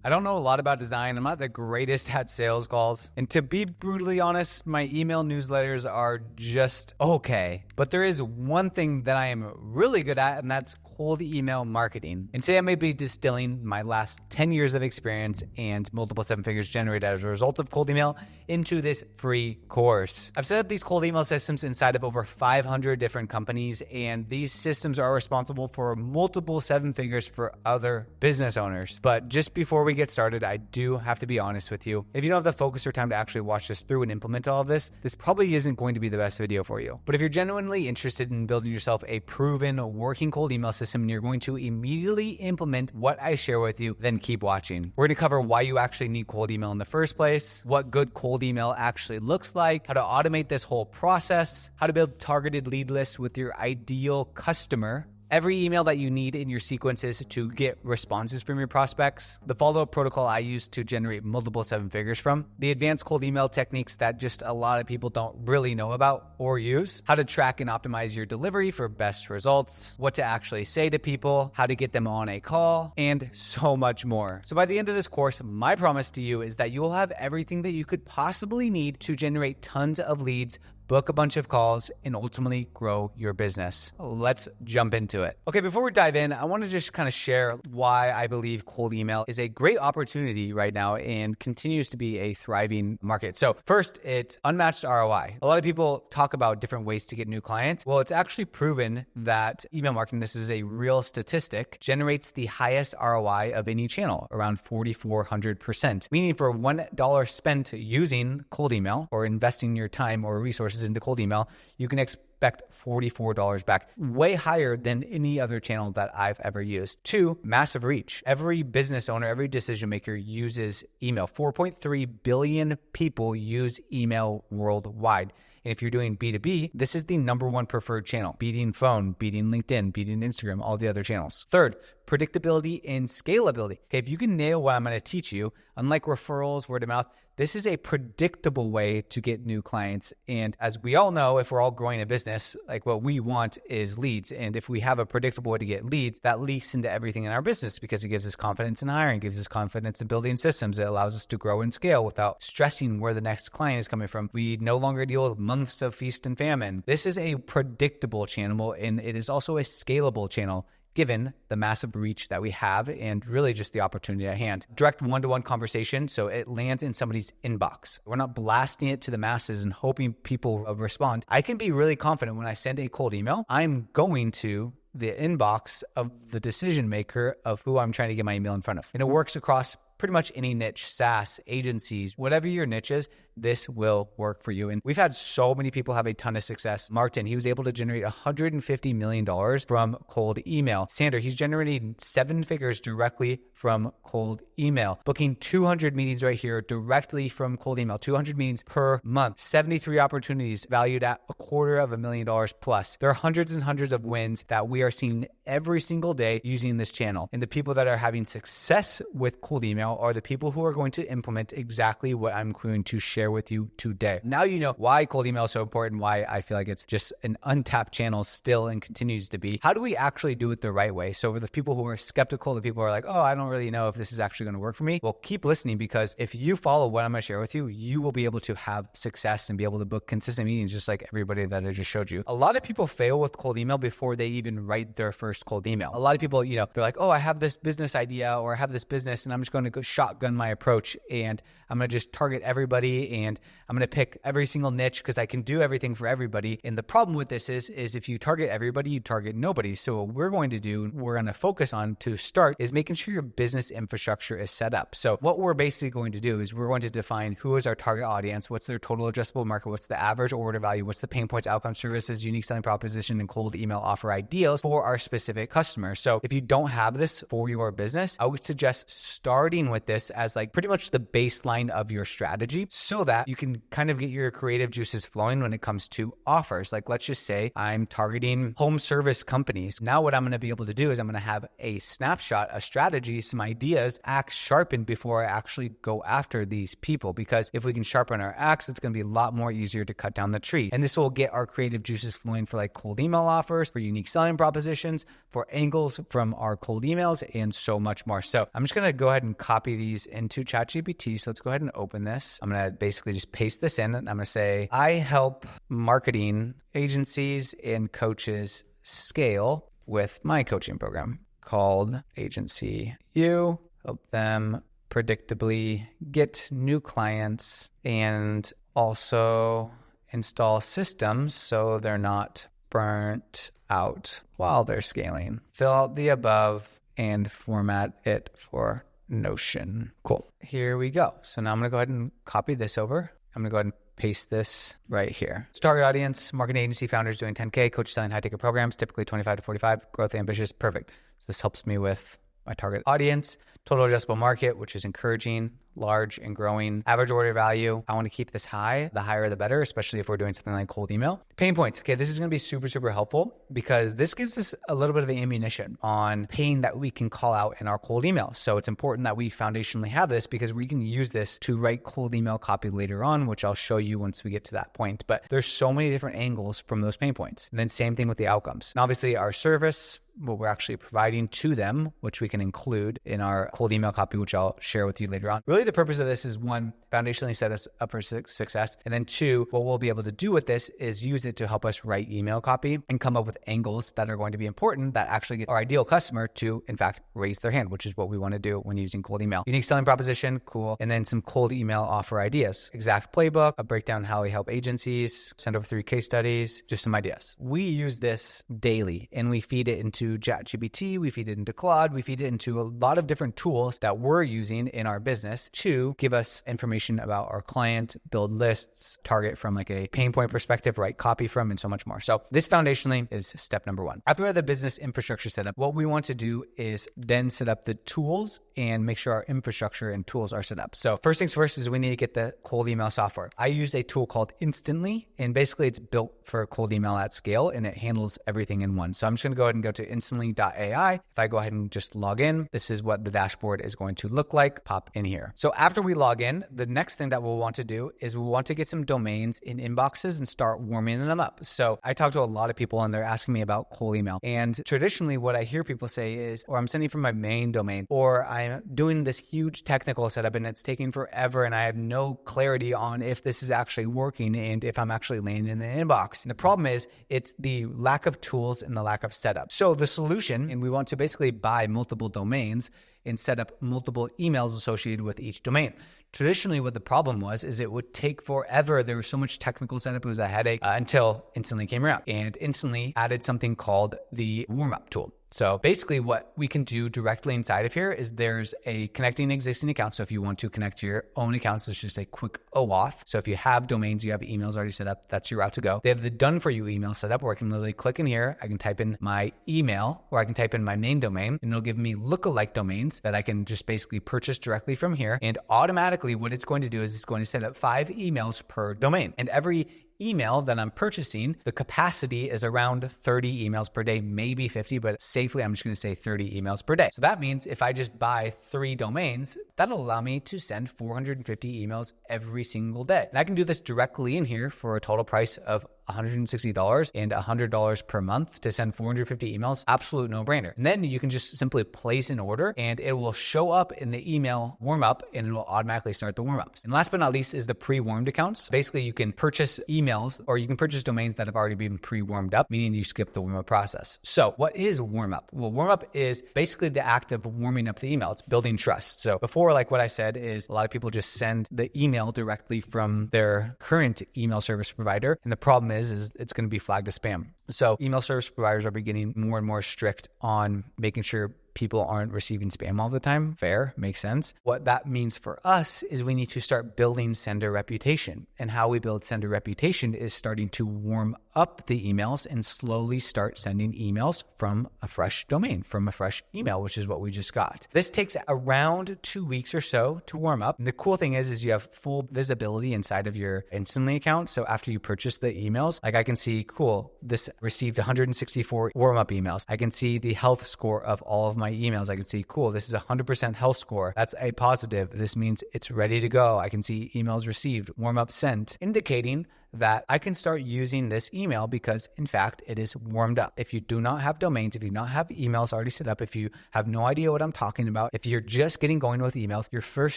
I don't know a lot about design. I'm not the greatest at sales calls. And to be brutally honest, my email newsletters are just okay. But there is one thing that I am really good at, and that's cold email marketing. And today I may be distilling my last 10 years of experience and multiple seven figures generated as a result of cold email into this free course. I've set up these cold email systems inside of over 500 different companies, and these systems are responsible for multiple seven figures for other business owners. But just before we get started, I do have to be honest with you. If you don't have the focus or time to actually watch this through and implement all of this, this probably isn't going to be the best video for you. But if you're genuinely interested in building yourself a proven working cold email system and you're going to immediately implement what I share with you, then keep watching. We're going to cover why you actually need cold email in the first place, what good cold email actually looks like, how to automate this whole process, how to build targeted lead lists with your ideal customer, every email that you need in your sequences to get responses from your prospects, the follow-up protocol I use to generate multiple seven figures from, the advanced cold email techniques that just a lot of people don't really know about or use, how to track and optimize your delivery for best results, what to actually say to people, how to get them on a call, and so much more. So by the end of this course, my promise to you is that you will have everything that you could possibly need to generate tons of leads, book a bunch of calls, and ultimately grow your business. Let's jump into it. Okay, before we dive in, I want to just kind of share why I believe cold email is a great opportunity right now and continues to be a thriving market. So first, it's unmatched ROI. A lot of people talk about different ways to get new clients. Well, it's actually proven that email marketing, this is a real statistic, generates the highest ROI of any channel, around 4,400%. Meaning for $1 spent using cold email or investing your time or resources into cold email, you can expect $44 back, way higher than any other channel that I've ever used. Two, massive reach. Every business owner, every decision maker uses email. 4.3 billion people use email worldwide. And if you're doing B2B, this is the number one preferred channel, beating phone, beating LinkedIn, beating Instagram, all the other channels. Third, predictability and scalability. Okay, if you can nail what I'm going to teach you, unlike referrals, word of mouth, this is a predictable way to get new clients. And as we all know, if we're all growing a business, like what we want is leads. And if we have a predictable way to get leads, that leaks into everything in our business because it gives us confidence in hiring, gives us confidence in building systems. It allows us to grow and scale without stressing where the next client is coming from. We no longer deal with months of feast and famine. This is a predictable channel, and it is also a scalable channel, given the massive reach that we have and really just the opportunity at hand. Direct one-to-one conversation, so it lands in somebody's inbox. We're not blasting it to the masses and hoping people respond. I can be really confident when I send a cold email, I'm going to the inbox of the decision maker of who I'm trying to get my email in front of. And it works across pretty much any niche, SaaS, agencies, whatever your niche is, this will work for you. And we've had so many people have a ton of success. Martin, he was able to generate $150 million from cold email. Sander, he's generating seven figures directly from cold email. Booking 200 meetings right here directly from cold email, 200 meetings per month, 73 opportunities valued at $250,000 plus. There are hundreds and hundreds of wins that we are seeing every single day using this channel. And the people that are having success with cold email are the people who are going to implement exactly what I'm going to share with you today. Now you know why cold email is so important, why I feel like it's just an untapped channel still and continues to be. How do we actually do it the right way? So for the people who are skeptical, the people who are like, oh, I don't really know if this is actually going to work for me. Well, keep listening, because if you follow what I'm going to share with you, you will be able to have success and be able to book consistent meetings just like everybody that I just showed you. A lot of people fail with cold email before they even write their first cold email. A lot of people, they're like, oh, I have this business idea or I have this business and I'm just going to go shotgun my approach and I'm going to just target everybody and I'm going to pick every single niche because I can do everything for everybody. And the problem with this is if you target everybody, you target nobody. So what we're going to do, we're going to focus on to start is making sure your business infrastructure is set up. So what we're basically going to do is we're going to define who is our target audience, what's their total addressable market, what's the average order value, what's the pain points, outcomes, services, unique selling proposition, and cold email offer ideals for our specific customers. So if you don't have this for your business, I would suggest starting with this as like pretty much the baseline of your strategy so that you can kind of get your creative juices flowing when it comes to offers. Like let's just say I'm targeting home service companies. Now what I'm going to be able to do is I'm going to have a snapshot, a strategy, some ideas, axe sharpened before I actually go after these people. Because if we can sharpen our axe, it's going to be a lot more easier to cut down the tree. And this will get our creative juices flowing for like cold email offers, for unique selling propositions, for angles from our cold emails, and so much more. So I'm just going to go ahead and copy copy these into ChatGPT. So let's go ahead and open this. I'm going to basically just paste this in, and I'm going to say, I help marketing agencies and coaches scale with my coaching program called Agency U. Help them predictably get new clients and also install systems so they're not burnt out while they're scaling. Fill out the above and format it for Notion. Cool. Here we go. So now I'm going to go ahead and copy this over. I'm going to go ahead and paste this right here. Target audience, marketing agency founders doing 10K, coaches selling high ticket programs, typically 25 to 45, growth ambitious. Perfect. So this helps me with my target audience, total addressable market, which is encouraging, large and growing, average order value. I want to keep this high. The higher, the better, especially if we're doing something like cold email. Pain points. Okay, this is going to be super, super helpful because this gives us a little bit of ammunition on pain that we can call out in our cold email. So it's important that we foundationally have this because we can use this to write cold email copy later on, which I'll show you once we get to that point. But there's so many different angles from those pain points. And then same thing with the outcomes. And obviously our service, what we're actually providing to them, which we can include in our cold email copy, which I'll share with you later on. Really, the purpose of this is one, foundationally set us up for success. And then two, what we'll be able to do with this is use it to help us write email copy and come up with angles that are going to be important that actually get our ideal customer to, in fact, raise their hand, which is what we want to do when using cold email. Unique selling proposition, cool. And then some cold email offer ideas, exact playbook, a breakdown how we help agencies, send over 3 case studies, just some ideas. We use this daily and we feed it into ChatGPT, we feed it into Claude, we feed it into a lot of different tools that we're using in our business to give us information about our client, build lists, target from like a pain point perspective, write copy from, and so much more. So this foundationally is step number 1. After we have the business infrastructure set up, what we want to do is then set up the tools and make sure our infrastructure and tools are set up. So first things first is we need to get the cold email software. I use a tool called Instantly, and basically it's built for cold email at scale and it handles everything in one. So I'm just going to go ahead and go to instantly.ai. If I go ahead and just log in, this is what the dashboard is going to look like. Pop in here. So after we log in, the next thing that we'll want to do is we want to get some domains in inboxes and start warming them up. So I talk to a lot of people and they're asking me about cold email. And traditionally what I hear people say is, or I'm sending from my main domain, or I'm doing this huge technical setup and it's taking forever and I have no clarity on if this is actually working and if I'm actually landing in the inbox. And the problem is it's the lack of tools and the lack of setup. So the solution, and we want to basically buy multiple domains and set up multiple emails associated with each domain. Traditionally, what the problem was is it would take forever. There was so much technical setup. It was a headache until Instantly came around. And Instantly added something called the warm-up tool. So basically what we can do directly inside of here is there's a connecting existing account. So if you want to connect to your own accounts, there's just a quick OAuth. So if you have domains, you have emails already set up, that's your route to go. They have the done for you email set up where I can literally click in here. I can type in my email or I can type in my main domain and it'll give me lookalike domains that I can just basically purchase directly from here. And automatically what it's going to do is it's going to set up 5 emails per domain. And every email that I'm purchasing, the capacity is around 30 emails per day, maybe 50, but safely I'm just going to say 30 emails per day. So that means if I just buy 3 domains, that'll allow me to send 450 emails every single day. And I can do this directly in here for a total price of $160 and $100 per month to send 450 emails. Absolute no-brainer. And then you can just simply place an order and it will show up in the email warm-up and it will automatically start the warm-ups. And last but not least is the pre-warmed accounts. Basically, you can purchase emails or you can purchase domains that have already been pre-warmed up, meaning you skip the warm-up process. So what is warm-up? Well, warm-up is basically the act of warming up the email. It's building trust. So before, like what I said, is a lot of people just send the email directly from their current email service provider. And the problem is it's going to be flagged as spam. So email service providers are beginning more and more strict on making sure people aren't receiving spam all the time. Fair, makes sense. What that means for us is we need to start building sender reputation. And how we build sender reputation is starting to warm up the emails and slowly start sending emails from a fresh domain, from a fresh email, which is what we just got. This takes around 2 weeks or so to warm up. And the cool thing is you have full visibility inside of your Instantly account. So after you purchase the emails, like I can see, cool, this received 164 warm-up emails. I can see the health score of all of my emails. I can see, cool, this is 100% health score. That's a positive. This means it's ready to go. I can see emails received, warm-up sent, indicating that I can start using this email because in fact, it is warmed up. If you do not have domains, if you do not have emails already set up, if you have no idea what I'm talking about, if you're just getting going with emails, your first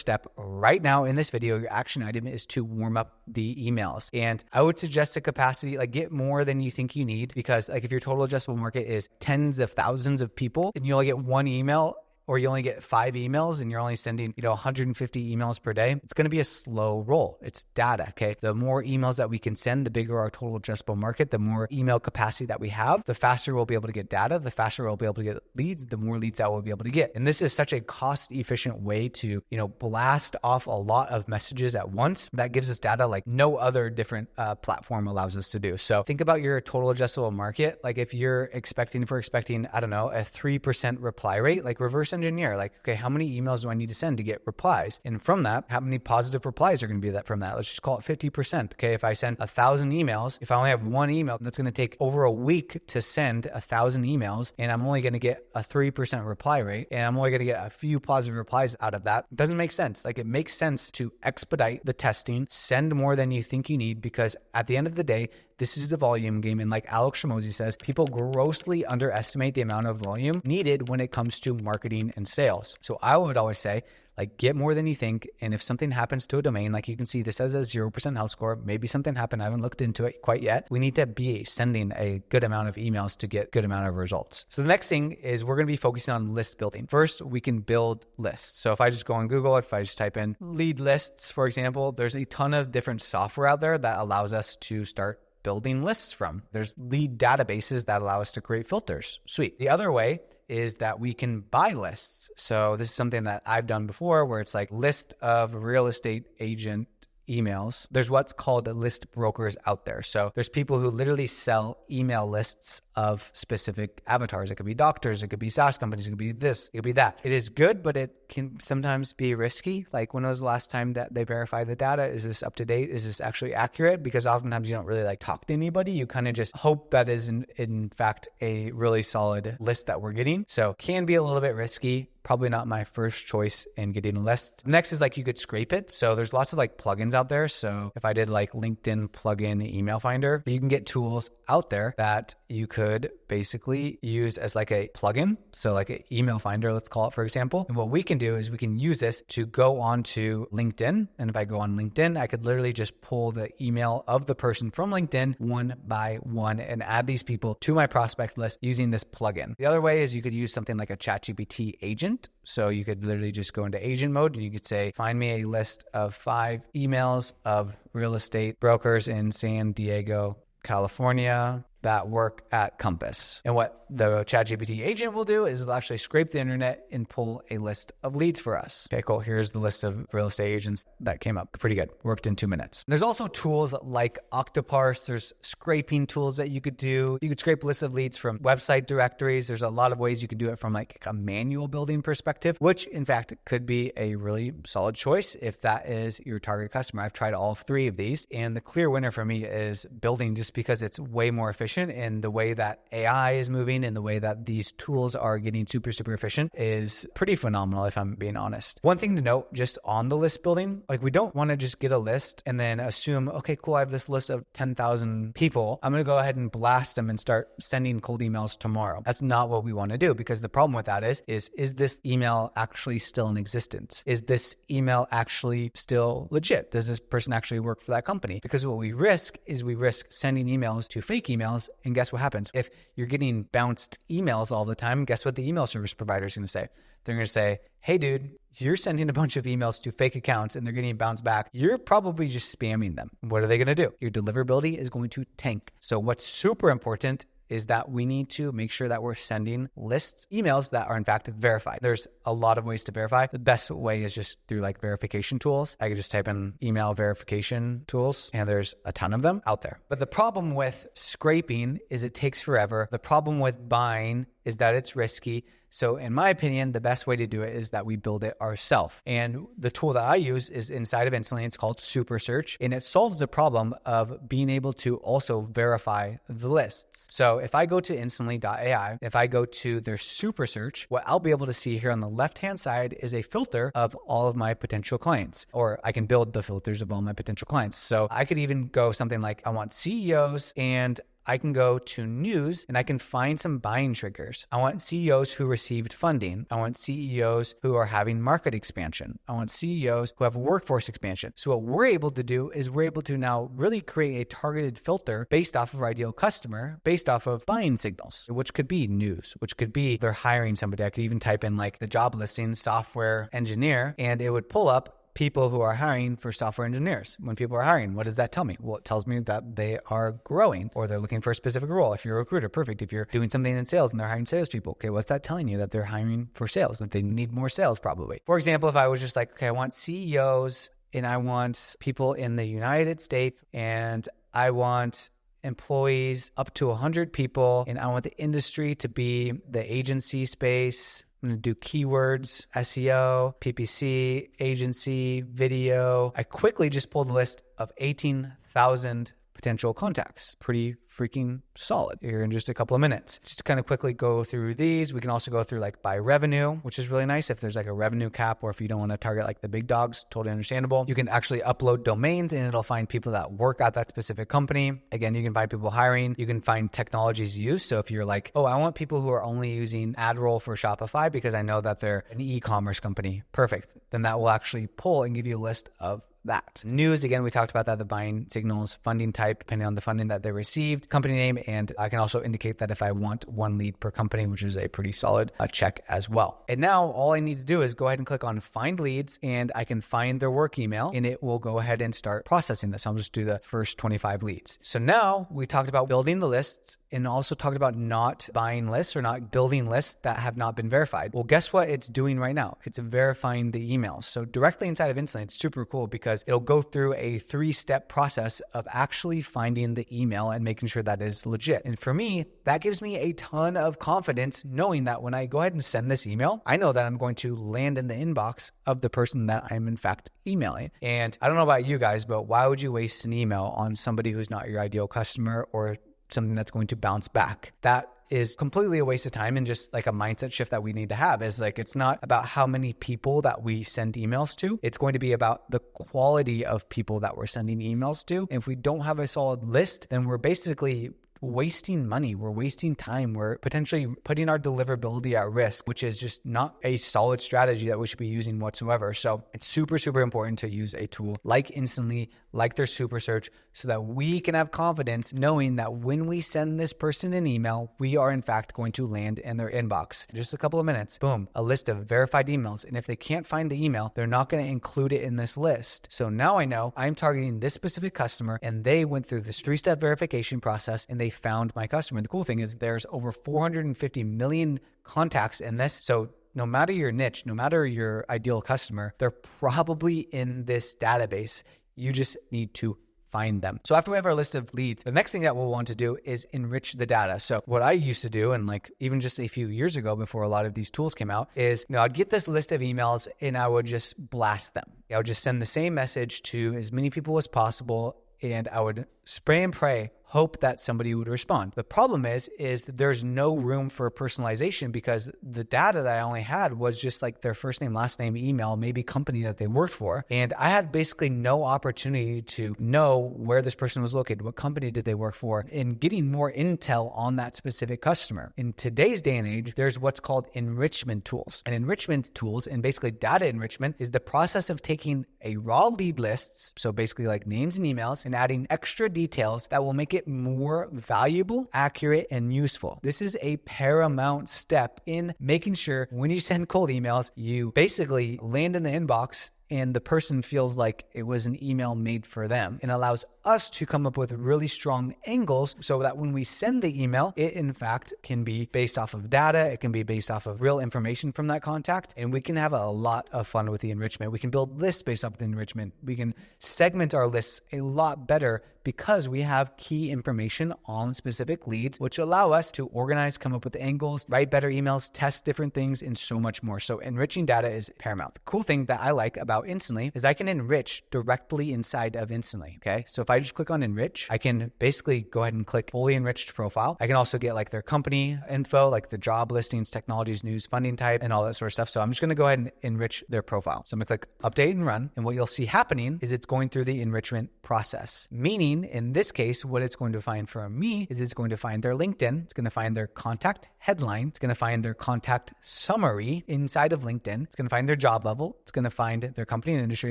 step right now in this video, your action item is to warm up the emails. And I would suggest a capacity, like get more than you think you need, because like if your total addressable market is tens of thousands of people and you only get one email, or you only get 5 emails and you're only sending, 150 emails per day, it's going to be a slow roll. It's data, okay? The more emails that we can send, the bigger our total addressable market, the more email capacity that we have, the faster we'll be able to get data, the faster we'll be able to get leads, the more leads that we'll be able to get. And this is such a cost-efficient way to, blast off a lot of messages at once. That gives us data like no other different platform allows us to do. So think about your total addressable market. Like if we're expecting, I don't know, a 3% reply rate, like reverse engineer, like, okay, how many emails do I need to send to get replies? And from that, how many positive replies are going to be from that? Let's just call it 50%. Okay. If I send 1,000 emails, if I only have one email, that's going to take over a week to send 1,000 emails. And I'm only going to get a 3% reply rate. And I'm only going to get a few positive replies out of that. It doesn't make sense. Like it makes sense to expedite the testing, send more than you think you need, because at the end of the day, this is the volume game. And like Alex Hormozi says, people grossly underestimate the amount of volume needed when it comes to marketing and sales. So I would always say, like, get more than you think. And if something happens to a domain, like you can see, this has a 0% health score. Maybe something happened. I haven't looked into it quite yet. We need to be sending a good amount of emails to get good amount of results. So the next thing is we're going to be focusing on list building. First, we can build lists. So if I just go on Google, if I just type in lead lists, for example, there's a ton of different software out there that allows us to start building lists from. There's lead databases that allow us to create filters. Sweet. The other way is that we can buy lists. So this is something that I've done before, where it's like list of real estate agent emails. There's what's called list brokers out there. So there's people who literally sell email lists of specific avatars. It could be doctors, it could be SaaS companies, it could be this, it could be that. It is good, but it can sometimes be risky. Like, when was the last time that they verified the data? Is this up to date? Is this actually accurate? Because oftentimes you don't really like talk to anybody. You kind of just hope that is in fact a really solid list that we're getting. So can be a little bit risky. Probably not my first choice in getting a list. Next is like you could scrape it. So there's lots of like plugins out there. So if I did like LinkedIn plugin email finder, you can get tools out there that you could basically use as like a plugin. So like an email finder, let's call it, for example. And what we can do is we can use this to go onto LinkedIn. And if I go on LinkedIn, I could literally just pull the email of the person from LinkedIn one by one and add these people to my prospect list using this plugin. The other way is you could use something like a ChatGPT agent. So you could literally just go into agent mode and you could say, find me a list of 5 emails of real estate brokers in San Diego, California that work at Compass. And what the ChatGPT agent will do is it'll actually scrape the internet and pull a list of leads for us. Okay, cool. Here's the list of real estate agents that came up. Pretty good. Worked in 2 minutes. There's also tools like Octoparse. There's scraping tools that you could do. You could scrape lists of leads from website directories. There's a lot of ways you could do it from like a manual building perspective, which in fact could be a really solid choice if that is your target customer. I've tried all 3 of these, and the clear winner for me is building, just because it's way more efficient. And the way that AI is moving and the way that these tools are getting super efficient is pretty phenomenal, if I'm being honest. One thing to note just on the list building, like we don't want to just get a list and then assume, okay, cool, I have this list of 10,000 people. I'm going to go ahead and blast them and start sending cold emails tomorrow. That's not what we want to do, because the problem with that is this email actually still in existence? Is this email actually still legit? Does this person actually work for that company? Because what we risk is we risk sending emails to fake emails. And guess what happens? If you're getting bounced emails all the time, guess what the email service provider is going to say? They're going to say, hey, dude, you're sending a bunch of emails to fake accounts and they're getting bounced back. You're probably just spamming them. What are they going to do? Your deliverability is going to tank. So what's super important is that we need to make sure that we're sending lists, emails that are in fact verified. There's a lot of ways to verify. The best way is just through like verification tools. I could just type in email verification tools and there's a ton of them out there. But the problem with scraping is it takes forever. The problem with buying is that it's risky. So in my opinion, the best way to do it is that we build it ourselves. And the tool that I use is inside of Instantly. It's called Super Search, and it solves the problem of being able to also verify the lists. So if I go to instantly.ai, if I go to their Super Search, what I'll be able to see here on the left-hand side is a filter of all of my potential clients, or I can build the filters of all my potential clients. So I could even go something like, I want CEOs, and I can go to news and I can find some buying triggers. I want CEOs who received funding. I want CEOs who are having market expansion. I want CEOs who have workforce expansion. So what we're able to do is we're able to now really create a targeted filter based off of our ideal customer, based off of buying signals, which could be news, which could be they're hiring somebody. I could even type in like the job listing, software engineer, and it would pull up people who are hiring for software engineers. When people are hiring, what does that tell me? Well, it tells me that they are growing or they're looking for a specific role. If you're a recruiter, perfect. If you're doing something in sales and they're hiring salespeople, okay, what's that telling you? That they're hiring for sales, that they need more sales probably. For example, if I was just like, okay, I want CEOs and I want people in the United States and I want employees up to 100 people and I want the industry to be the agency space. I'm going to do keywords, SEO, PPC, agency, video. I quickly just pulled a list of 18,000 potential contacts. Pretty freaking solid here in just a couple of minutes. Just to kind of quickly go through these, we can also go through like by revenue, which is really nice if there's like a revenue cap or if you don't want to target like the big dogs, totally understandable. You can actually upload domains and it'll find people that work at that specific company. Again, you can find people hiring. You can find technologies used. So if you're like, oh, I want people who are only using AdRoll for Shopify because I know that they're an e-commerce company. Perfect. Then that will actually pull and give you a list of that. News, again, we talked about that, the buying signals, funding type, depending on the funding that they received, company name, and I can also indicate that if I want one lead per company, which is a pretty solid check as well. And now all I need to do is go ahead and click on find leads and I can find their work email and it will go ahead and start processing this. So I'll just do the first 25 leads. So now we talked about building the lists and also talked about not buying lists or not building lists that have not been verified. Well, guess what it's doing right now? It's verifying the emails. So directly inside of Instantly, it's super cool because it'll go through a 3-step process of actually finding the email and making sure that is legit. And for me, that gives me a ton of confidence knowing that when I go ahead and send this email, I know that I'm going to land in the inbox of the person that I'm in fact emailing. And I don't know about you guys, but why would you waste an email on somebody who's not your ideal customer or something that's going to bounce back? That is completely a waste of time and just like a mindset shift that we need to have is like, it's not about how many people that we send emails to. It's going to be about the quality of people that we're sending emails to. And if we don't have a solid list, then we're basically wasting money. We're wasting time. We're potentially putting our deliverability at risk, which is just not a solid strategy that we should be using whatsoever. So it's super, super important to use a tool like Instantly, like their Super Search, so that we can have confidence knowing that when we send this person an email, we are in fact going to land in their inbox. Just a couple of minutes, boom, a list of verified emails. And if they can't find the email, they're not going to include it in this list. So now I know I'm targeting this specific customer and they went through this 3-step verification process and they found my customer. The cool thing is there's over 450 million contacts in this. So no matter your niche, no matter your ideal customer, they're probably in this database. You just need to find them. So after we have our list of leads, the next thing that we'll want to do is enrich the data. So what I used to do, and like even just a few years ago before a lot of these tools came out, is I'd get this list of emails and I would just blast them. I would just send the same message to as many people as possible and I would spray and pray, hope that somebody would respond. The problem is that there's no room for personalization because the data that I only had was just like their first name, last name, email, maybe company that they worked for. And I had basically no opportunity to know where this person was located, what company did they work for, and getting more intel on that specific customer. In today's day and age, there's what's called enrichment tools. And enrichment tools and basically data enrichment is the process of taking a raw lead lists, so basically like names and emails, and adding extra details that will make it more valuable, accurate, and useful. This is a paramount step in making sure when you send cold emails, you basically land in the inbox and the person feels like it was an email made for them, and allows us to come up with really strong angles so that when we send the email, it in fact can be based off of data, it can be based off of real information from that contact, and we can have a lot of fun with the enrichment. We can build lists based off of the enrichment. We can segment our lists a lot better because we have key information on specific leads, which allow us to organize, come up with angles, write better emails, test different things, and so much more. So enriching data is paramount. The cool thing that I like about Instantly is I can enrich directly inside of Instantly, okay? So if I just click on enrich, I can basically go ahead and click fully enriched profile. I can also get like their company info, like the job listings, technologies, news, funding type, and all that sort of stuff. So I'm just gonna go ahead and enrich their profile. So I'm gonna click update and run. And what you'll see happening is it's going through the enrichment process. Meaning in this case, what it's going to find for me is it's going to find their LinkedIn. It's going to find their contact headline. It's going to find their contact summary inside of LinkedIn. It's going to find their job level. It's going to find their company and industry.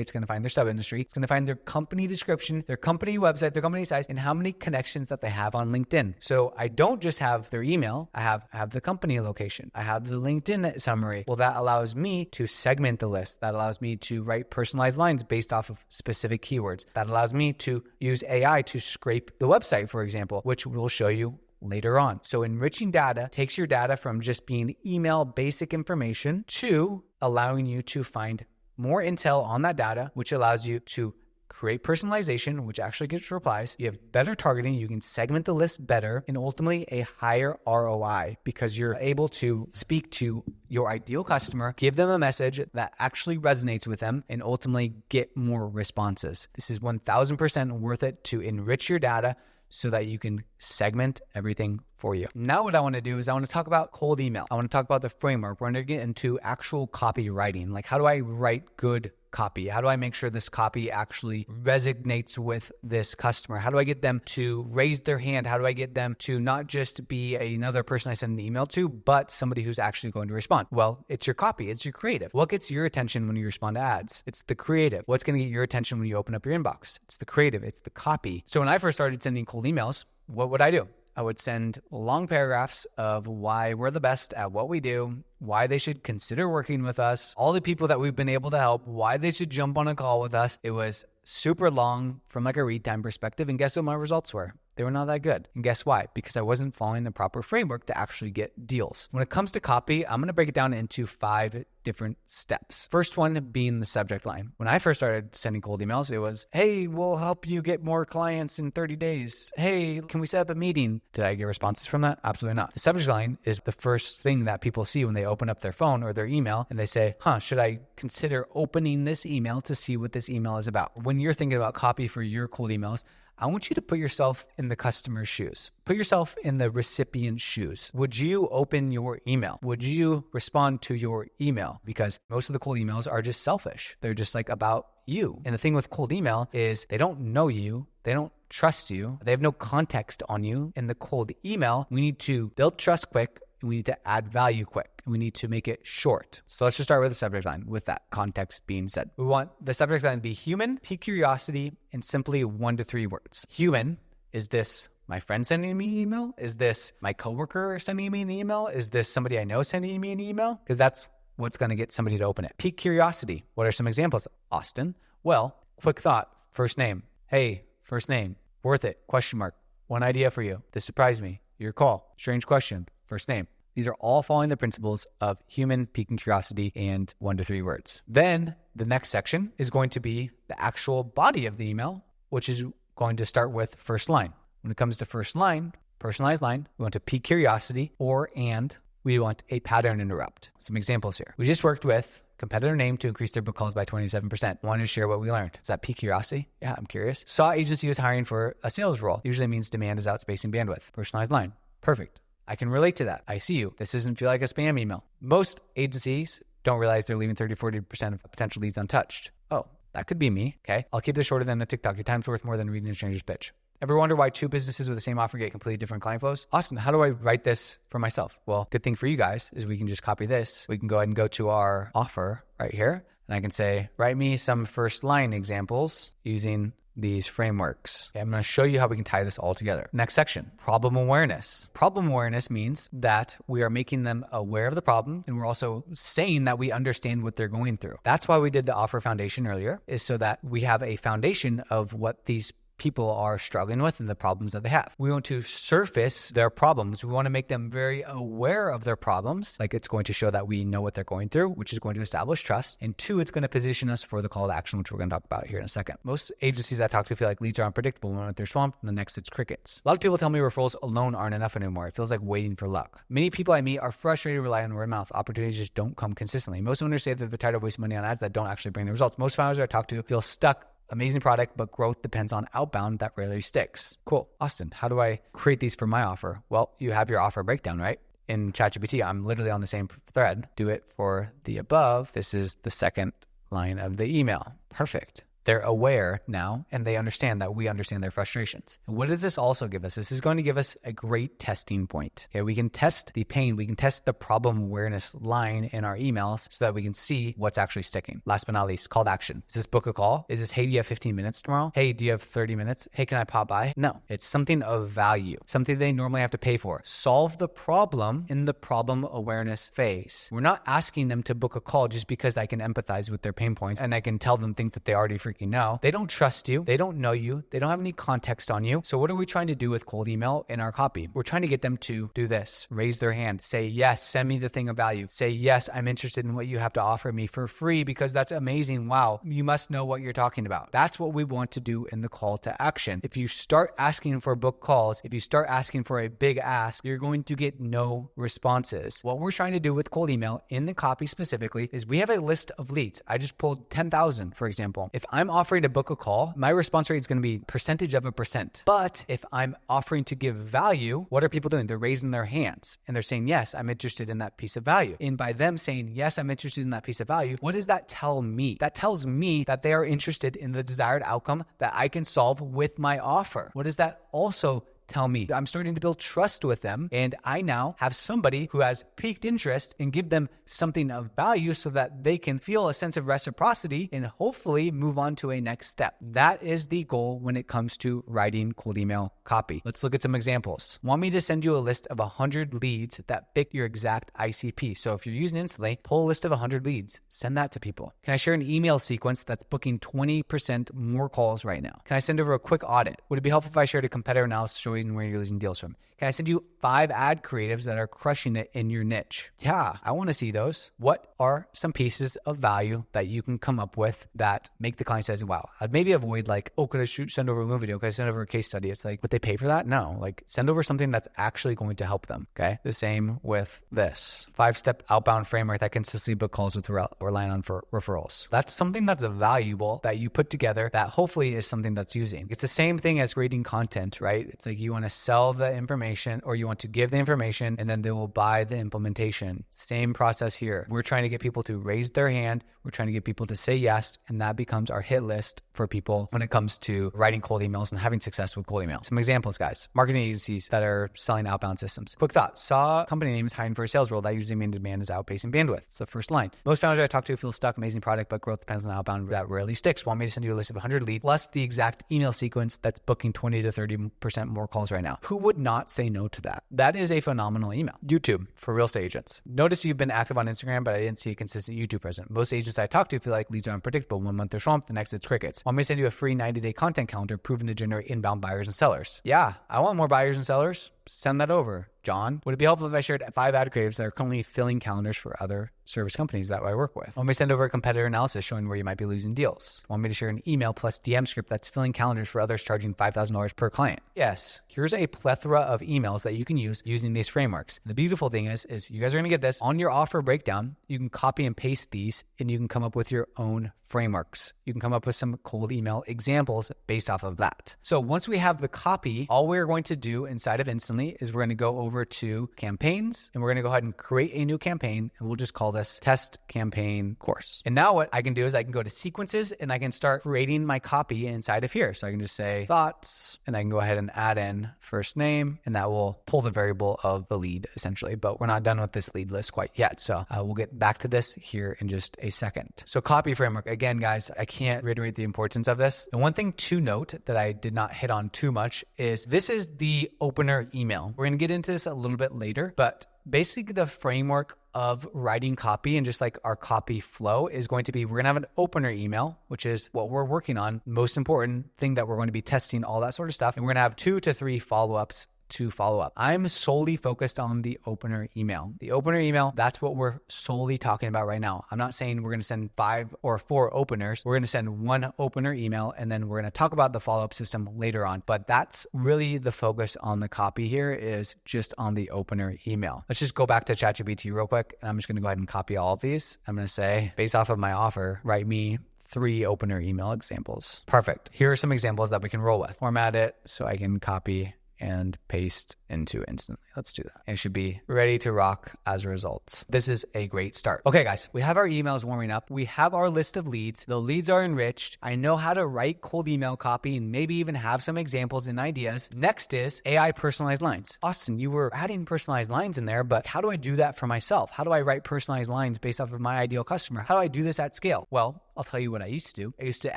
It's going to find their sub-industry. It's going to find their company description, their company website, their company size, and how many connections that they have on LinkedIn. So I don't just have their email. I have the company location. I have the LinkedIn summary. Well, that allows me to segment the list. That allows me to write personalized lines based off of specific keywords. That allows me to use AI to scrape the website, for example, which we'll show you later on. So enriching data takes your data from just being email basic information to allowing you to find more intel on that data, which allows you to create personalization, which actually gets replies. You have better targeting. You can segment the list better and ultimately a higher ROI because you're able to speak to your ideal customer, give them a message that actually resonates with them, and ultimately get more responses. This is 1000% worth it to enrich your data so that you can segment everything for you. Now what I want to do is I want to talk about cold email. I want to talk about the framework. We're going to get into actual copywriting. Like how do I write good copy? How do I make sure this copy actually resonates with this customer? How do I get them to raise their hand? How do I get them to not just be another person I send an email to, but somebody who's actually going to respond? Well, it's your copy. It's your creative. What gets your attention when you respond to ads? It's the creative. What's going to get your attention when you open up your inbox? It's the creative. It's the copy. So when I first started sending cold emails, what would I do? I would send long paragraphs of why we're the best at what we do, why they should consider working with us, all the people that we've been able to help, why they should jump on a call with us. It was super long from like a read time perspective. And guess what my results were? They were not that good. And guess why? Because I wasn't following the proper framework to actually get deals. When it comes to copy, I'm going to break it down into 5 different steps. First one being the subject line. When I first started sending cold emails, it was, hey, we'll help you get more clients in 30 days. Hey, can we set up a meeting? Did I get responses from that? Absolutely not. The subject line is the first thing that people see when they open up their phone or their email and they say, should I consider opening this email to see what this email is about? When you're thinking about copy for your cold emails, I want you to put yourself in the customer's shoes. Put yourself in the recipient's shoes. Would you open your email? Would you respond to your email? Because most of the cold emails are just selfish. They're just like about you. And the thing with cold email is they don't know you. They don't trust you. They have no context on you. In the cold email, we need to build trust quick. And we need to add value quick. And we need to make it short. So let's just start with the subject line with that context being said. We want the subject line to be human, pique curiosity, and simply 1 to 3 words. Human, is this my friend sending me an email? Is this my coworker sending me an email? Is this somebody I know sending me an email? Because that's what's going to get somebody to open it. Pique curiosity. What are some examples? Austin. Well, quick thought. First name. Hey, first name. Worth it. Question mark. One idea for you. This surprised me. Your call. Strange question. First name. These are all following the principles of human, piquing curiosity, and 1 to 3 words. Then the next section is going to be the actual body of the email, which is going to start with first line. When it comes to first line, personalized line, we want to pique curiosity and we want a pattern interrupt. Some examples here. We just worked with competitor name to increase their book calls by 27%. Wanted to share what we learned. Is that pique curiosity? Yeah, I'm curious. Saw agency was hiring for a sales role. Usually means demand is outspacing bandwidth. Personalized line. Perfect. I can relate to that. I see you. This doesn't feel like a spam email. Most agencies don't realize they're leaving 30-40% of potential leads untouched. Oh, that could be me. Okay. I'll keep this shorter than a TikTok. Your time's worth more than reading a stranger's pitch. Ever wonder why 2 businesses with the same offer get completely different client flows? Austin, how do I write this for myself? Well, good thing for you guys is we can just copy this. We can go ahead and go to our offer right here. And I can say, write me some first line examples using these frameworks. Okay, I'm going to show you how we can tie this all together. Next section, problem awareness. Problem awareness means that we are making them aware of the problem and we're also saying that we understand what they're going through. That's why we did the offer foundation earlier, is so that we have a foundation of what these people are struggling with and the problems that they have. We want to surface their problems. We want to make them very aware of their problems. Like, it's going to show that we know what they're going through, which is going to establish trust. And two, it's going to position us for the call to action, which we're going to talk about here in a second. Most agencies I talk to feel like leads are unpredictable. One minute they're swamped, and the next it's crickets. A lot of people tell me referrals alone aren't enough anymore. It feels like waiting for luck. Many people I meet are frustrated, relying on word of mouth. Opportunities just don't come consistently. Most owners say that they're tired of wasting money on ads that don't actually bring the results. Most founders I talk to feel stuck. Amazing product, but growth depends on outbound that rarely sticks. Cool. Austin, how do I create these for my offer? Well, you have your offer breakdown, right? In ChatGPT, I'm literally on the same thread. Do it for the above. This is the second line of the email. Perfect. They're aware now, and they understand that we understand their frustrations. And what does this also give us? This is going to give us a great testing point. Okay, we can test the pain. We can test the problem awareness line in our emails so that we can see what's actually sticking. Last but not least, call to action. Is this book a call? Is this, hey, do you have 15 minutes tomorrow? Hey, do you have 30 minutes? Hey, can I pop by? No, it's something of value, something they normally have to pay for. Solve the problem in the problem awareness phase. We're not asking them to book a call just because I can empathize with their pain points and I can tell them things that they already know. They don't trust you. They don't know you. They don't have any context on you. So what are we trying to do with cold email in our copy? We're trying to get them to do this. Raise their hand. Say, yes, send me the thing of value. Say, yes, I'm interested in what you have to offer me for free because that's amazing. Wow, you must know what you're talking about. That's what we want to do in the call to action. If you start asking for book calls, if you start asking for a big ask, you're going to get no responses. What we're trying to do with cold email in the copy specifically is we have a list of leads. I just pulled 10,000, for example. If I'm offering to book a call, my response rate is going to be percentage of a percent. But if I'm offering to give value, what are people doing? They're raising their hands and they're saying, yes, I'm interested in that piece of value. And by them saying, yes, I'm interested in that piece of value, what does that tell me? That tells me that they are interested in the desired outcome that I can solve with my offer. What does that also tell me? I'm starting to build trust with them, and I now have somebody who has piqued interest and give them something of value so that they can feel a sense of reciprocity and hopefully move on to a next step. That is the goal when it comes to writing cold email copy. Let's look at some examples. Want me to send you a list of 100 leads that fit your exact ICP? So if you're using Instantly, pull a list of 100 leads. Send that to people. Can I share an email sequence that's booking 20% more calls right now? Can I send over a quick audit? Would it be helpful if I shared a competitor analysis showing where you're losing deals from? Can I send you 5 ad creatives that are crushing it in your niche? Yeah, I want to see those. What are some pieces of value that you can come up with that make the client say, wow? I'd maybe avoid like, oh, could I send over a movie video? Could I send over a case study? It's like, would they pay for that? No, like send over something that's actually going to help them. Okay. The same with this 5-step outbound framework that consistently book calls with relying on for referrals. That's something that's valuable that you put together that hopefully is something that's using. It's the same thing as creating content, right? It's like you want to sell the information or you want to give the information and then they will buy the implementation. Same process here. We're trying to get people to raise their hand. We're trying to get people to say yes. And that becomes our hit list for people when it comes to writing cold emails and having success with cold emails. Some examples, guys. Marketing agencies that are selling outbound systems. Quick thought. Saw company names hiring for a sales role that usually means demand is outpacing bandwidth. It's the first line. Most founders I talk to feel stuck. Amazing product, but growth depends on outbound that rarely sticks. Want me to send you a list of 100 leads plus the exact email sequence that's booking 20 to 30% more calls right now. Who would not say no to that? That is a phenomenal email. YouTube for real estate agents. Notice you've been active on Instagram, but I didn't see a consistent YouTube presence. Most agents I talk to feel like leads are unpredictable. 1 month they're swamped, the next it's crickets. Want me to send you a free 90-day content calendar proven to generate inbound buyers and sellers? Yeah, I want more buyers and sellers. Send that over. John, would it be helpful if I shared 5 ad creatives that are currently filling calendars for other service companies that I work with? Want me to send over a competitor analysis showing where you might be losing deals? Want me to share an email plus DM script that's filling calendars for others charging $5,000 per client? Yes. Here's a plethora of emails that you can use using these frameworks. The beautiful thing is you guys are going to get this on your offer breakdown. You can copy and paste these and you can come up with your own frameworks. You can come up with some cold email examples based off of that. So once we have the copy, all we're going to do inside of Instantly is we're going to go over to campaigns and we're going to go ahead and create a new campaign and we'll just call this test campaign course. And now what I can do is I can go to sequences and I can start creating my copy inside of here. So I can just say thoughts and I can go ahead and add in first name and that will pull the variable of the lead essentially, but we're not done with this lead list quite yet. So we'll get back to this here in just a second. So copy framework, again, guys, I can't reiterate the importance of this. And one thing to note that I did not hit on too much is this is the opener email. We're going to get into this a little bit later, but basically the framework of writing copy and just like our copy flow is going to be, we're going to have an opener email, which is what we're working on, most important thing that we're going to be testing, all that sort of stuff. And we're going to have 2 to 3 follow-ups to follow up. I'm solely focused on the opener email. The opener email, that's what we're solely talking about right now. I'm not saying we're going to send 5 or 4 openers. We're going to send 1 opener email, and then we're going to talk about the follow-up system later on. But that's really the focus on the copy here, is just on the opener email. Let's just go back to ChatGPT real quick, and I'm just going to go ahead and copy all of these. I'm going to say, based off of my offer, write me 3 opener email examples. Perfect. Here are some examples that we can roll with. Format it so I can copy and paste into instantly. Let's do that. And it should be ready to rock as a result. This is a great start. Okay, guys, we have our emails warming up. We have our list of leads. The leads are enriched. I know how to write cold email copy and maybe even have some examples and ideas. Next is AI personalized lines. Austin, you were adding personalized lines in there, but how do I do that for myself? How do I write personalized lines based off of my ideal customer? How do I do this at scale? Well, I'll tell you what I used to do. I used to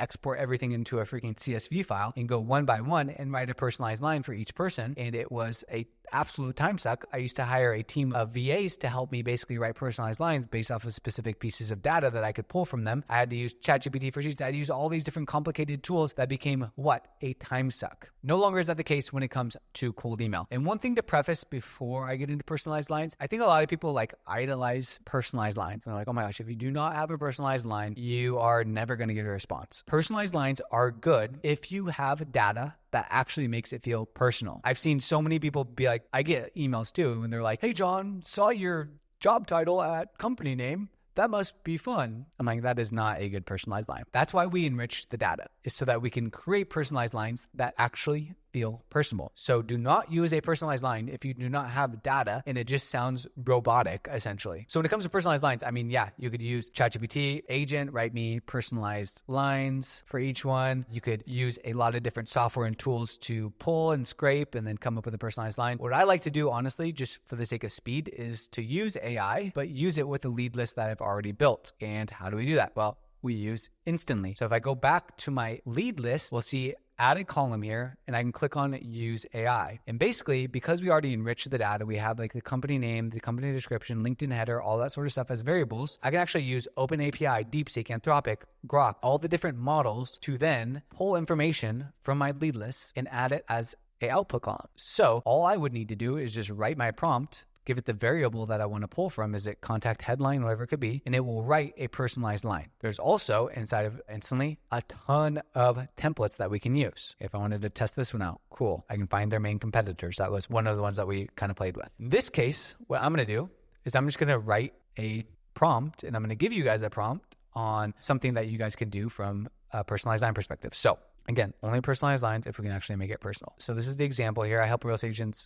export everything into a freaking CSV file and go one by one and write a personalized line for each person. And it was a absolute time suck. I used to hire a team of VAs to help me basically write personalized lines based off of specific pieces of data that I could pull from them. I had to use ChatGPT for sheets. I had to use all these different complicated tools that became what? A time suck. No longer is that the case when it comes to cold email. And one thing to preface before I get into personalized lines, I think a lot of people like idolize personalized lines. And they're like, oh my gosh, if you do not have a personalized line, you are never going to get a response. Personalized lines are good if you have data that actually makes it feel personal. I've seen so many people be like, I get emails too, when they're like, hey, John, saw your job title at company name. That must be fun. I'm like, that is not a good personalized line. That's why we enrich the data, is so that we can create personalized lines that actually feel personal. So do not use a personalized line if you do not have data and it just sounds robotic, essentially. So when it comes to personalized lines, I mean, yeah, you could use ChatGPT agent, write me personalized lines for each one. You could use a lot of different software and tools to pull and scrape and then come up with a personalized line. What I like to do, honestly, just for the sake of speed, is to use AI, but use it with a lead list that I've already built. And how do we do that? Well, we use Instantly. So if I go back to my lead list, we'll see add a column here, and I can click on use AI. And basically, because we already enriched the data, we have like the company name, the company description, LinkedIn header, all that sort of stuff as variables. I can actually use OpenAPI, DeepSeek, Anthropic, Grok, all the different models to then pull information from my lead list and add it as an output column. So all I would need to do is just write my prompt, give it the variable that I want to pull from. Is it contact headline, whatever it could be, and it will write a personalized line. There's also inside of Instantly a ton of templates that we can use. If I wanted to test this one out, cool. I can find their main competitors. That was one of the ones that we kind of played with. In this case, what I'm going to do is I'm just going to write a prompt, and I'm going to give you guys a prompt on something that you guys can do from a personalized line perspective. So again, only personalized lines if we can actually make it personal. So this is the example here. I help real estate agents,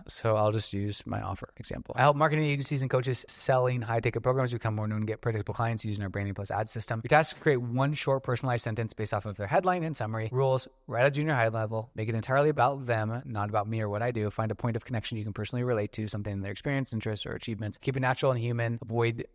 So I'll just use my offer example. I help marketing agencies and coaches selling high-ticket programs become more known and get predictable clients using our branding plus ad system. Your task is to create one short personalized sentence based off of their headline and summary. Rules, right at junior high level. Make it entirely about them, not about me or what I do. Find a point of connection you can personally relate to, something in their experience, interests, or achievements. Keep it natural and human. Avoid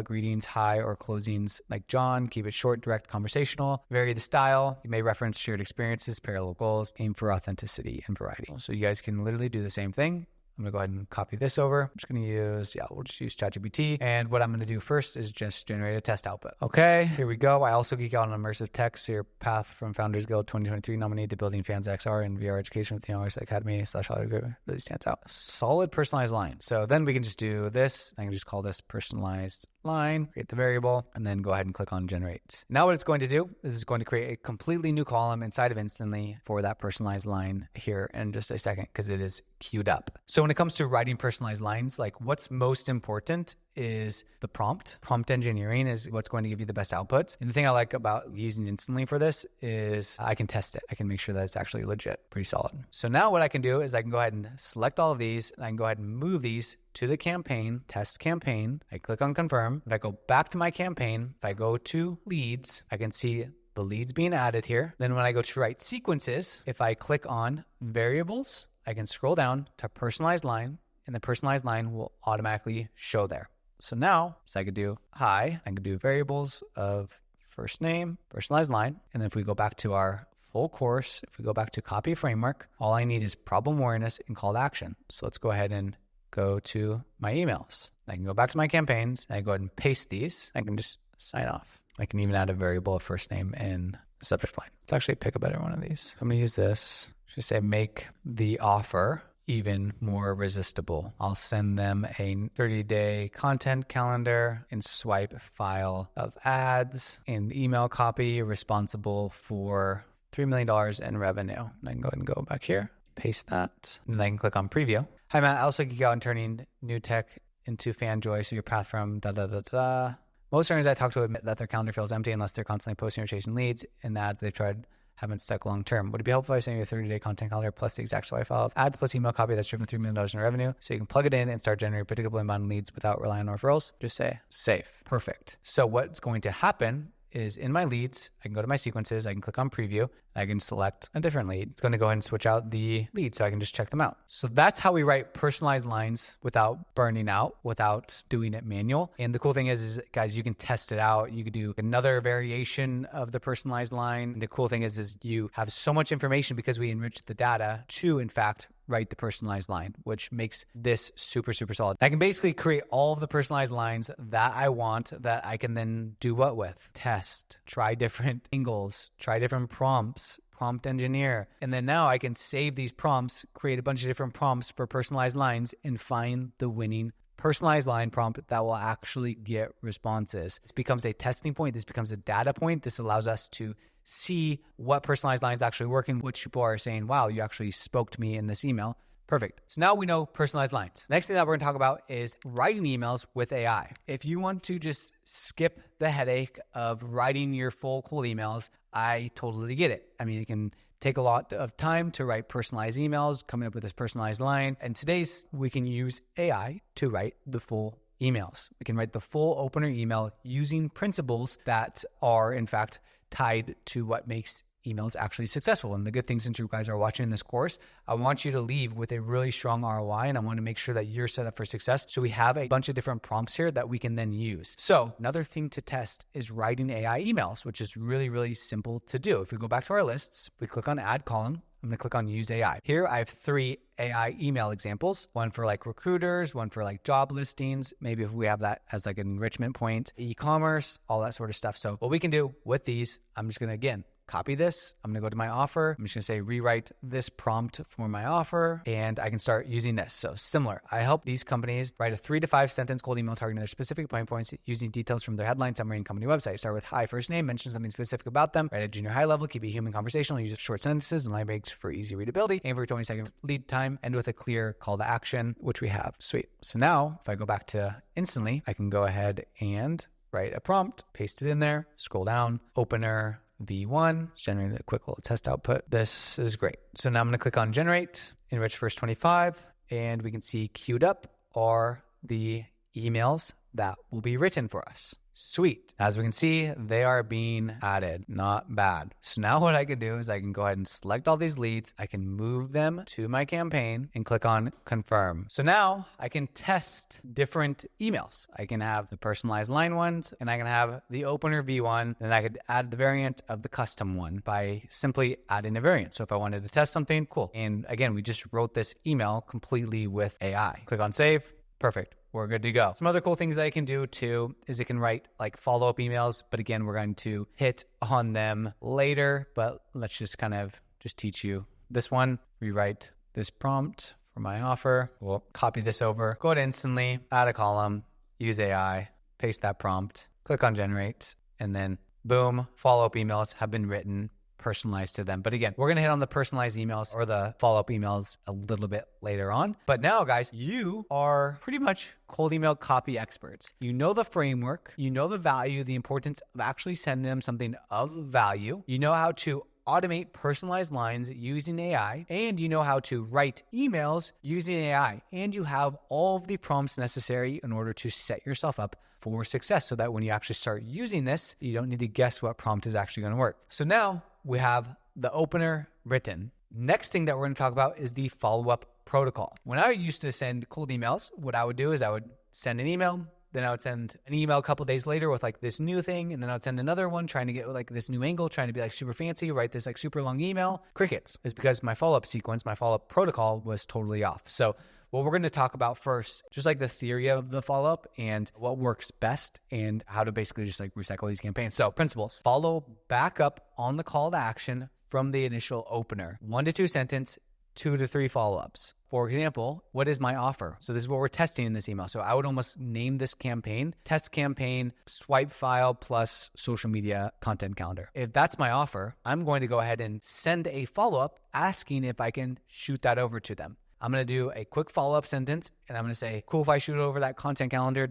greetings, hi, or closings like John. Keep it short, direct, conversational. Vary the style. You may reference shared experiences, parallel goals. Aim for authenticity and variety. So you guys can literally do the same thing. I'm going to go ahead and copy this over. I'm just going to use, we'll just use ChatGPT. And what I'm going to do first is just generate a test output. Okay, here we go. I also geek out on immersive text. So your path from Founders Guild 2023 nominated to building fans XR and VR education with the Hours Academy /Hollywood really stands out. Solid personalized line. So then we can just do this. I can just call this personalized line, create the variable, and then go ahead and click on generate. Now what it's going to do is it's going to create a completely new column inside of Instantly for that personalized line here in just a second, because it is queued up. So when it comes to writing personalized lines, like what's most important is the prompt. Prompt engineering is what's going to give you the best outputs. And the thing I like about using Instantly for this is I can test it. I can make sure that it's actually legit, pretty solid. So now what I can do is I can go ahead and select all of these, and I can go ahead and move these to the campaign, test campaign. I click on confirm. If I go back to my campaign, if I go to leads, I can see the leads being added here. Then when I go to write sequences, if I click on variables, I can scroll down to personalized line, and the personalized line will automatically show there. So now, I could do hi, I could do variables of first name, personalized line. And then if we go back to our full course, if we go back to copy framework, all I need is problem awareness and call to action. So let's go ahead and go to my emails. I can go back to my campaigns. I go ahead and paste these. I can just sign off. I can even add a variable of first name in the subject line. Let's actually pick a better one of these. I'm going to use this. Just say make the offer even more resistible. I'll send them a 30-day content calendar and swipe file of ads and email copy responsible for $3 million in revenue. And I can go ahead and go back here, paste that, and then I can click on preview. Hi, Matt. I also geek out on turning new tech into fan joy. So your path from da-da-da-da. Most earners I talk to admit that their calendar feels empty unless they're constantly posting or chasing leads and ads they've tried haven't stuck long term. Would it be helpful if I send you a 30-day content calendar plus the exact swipe file of ads plus email copy that's driven $3 million in revenue so you can plug it in and start generating predictable inbound leads without relying on referrals? Just say safe. Perfect. So what's going to happen is in my leads, I can go to my sequences, I can click on preview, I can select a different lead. It's going to go ahead and switch out the leads so I can just check them out. So that's how we write personalized lines without burning out, without doing it manual. And the cool thing is guys, you can test it out. You could do another variation of the personalized line. And the cool thing is you have so much information because we enrich the data to, in fact, write the personalized line, which makes this super, super solid. I can basically create all of the personalized lines that I want that I can then do what with? Test, try different angles, try different prompts, prompt engineer. And then now I can save these prompts, create a bunch of different prompts for personalized lines and find the winning personalized line prompt that will actually get responses. This becomes a testing point. This becomes a data point. This allows us to see what personalized line is actually working, which people are saying, wow, you actually spoke to me in this email. Perfect. So now we know personalized lines. Next thing that we're going to talk about is writing emails with AI. If you want to just skip the headache of writing your full cold emails, I totally get it. I mean, it can take a lot of time to write personalized emails, coming up with this personalized line. And today's, we can use AI to write the full emails. We can write the full opener email using principles that are, in fact, tied to what makes emails actually successful. And the good thing, since you guys are watching this course, I want you to leave with a really strong ROI, and I want to make sure that you're set up for success. So we have a bunch of different prompts here that we can then use. So another thing to test is writing AI emails, which is really, really simple to do. If we go back to our lists, we click on add column. I'm going to click on use AI. Here I have 3 AI email examples, one for like recruiters, one for like job listings. Maybe if we have that as like an enrichment point, e-commerce, all that sort of stuff. So what we can do with these, I'm just going to, again, copy this. I'm going to go to my offer. I'm just going to say rewrite this prompt for my offer, and I can start using this. So similar, I help these companies write a 3 to 5 sentence cold email targeting their specific pain points using details from their headline, summary, and company website. Start with hi, first name, mention something specific about them, write at junior high level, keep it human conversational, use short sentences and line breaks for easy readability, aim for a 20-second lead time, end with a clear call to action, which we have. Sweet. So now if I go back to instantly, I can go ahead and write a prompt, paste it in there, scroll down, opener, V1, generate a quick little test output. This is great. So now I'm going to click on generate, enrich first 25, and we can see queued up are the emails that will be written for us. Sweet. As we can see, they are being added. Not bad. So now what I can do is I can go ahead and select all these leads. I can move them to my campaign and click on confirm. So now I can test different emails. I can have the personalized line ones, and I can have the opener V1, and I could add the variant of the custom one by simply adding a variant. So if I wanted to test something, cool. And again, we just wrote this email completely with AI. Click on save. Perfect. We're good to go. Some other cool things that I can do too is it can write like follow-up emails, but again, we're going to hit on them later, but let's just kind of just teach you this one. Rewrite this prompt for my offer. We'll copy this over, go to instantly, add a column, use AI, paste that prompt, click on generate, and then boom, follow-up emails have been written, personalized to them. But again, we're going to hit on the personalized emails or the follow-up emails a little bit later on. But now, guys, you are pretty much cold email copy experts. You know the framework, you know the value, the importance of actually sending them something of value. You know how to automate personalized lines using AI, and you know how to write emails using AI, and you have all of the prompts necessary in order to set yourself up for success so that when you actually start using this, you don't need to guess what prompt is actually going to work. So now we have the opener written. Next thing that we're going to talk about is the follow-up protocol. When I used to send cold emails, what I would do is I would send an email, then I would send an email a couple days later with like this new thing, and then I would send another one trying to get like this new angle, trying to be like super fancy, write this like super long email. Crickets. Is because my follow-up sequence, my follow-up protocol was totally off. So what we're going to talk about first, just like the theory of the follow-up and what works best and how to basically just like recycle these campaigns. So principles: follow back up on the call to action from the initial opener. 1 to 2 sentence, 2 to 3 follow-ups. For example, what is my offer? So this is what we're testing in this email. So I would almost name this campaign, test campaign, swipe file plus social media content calendar. If that's my offer, I'm going to go ahead and send a follow-up asking if I can shoot that over to them. I'm going to do a quick follow-up sentence and I'm going to say, cool if I shoot over that content calendar,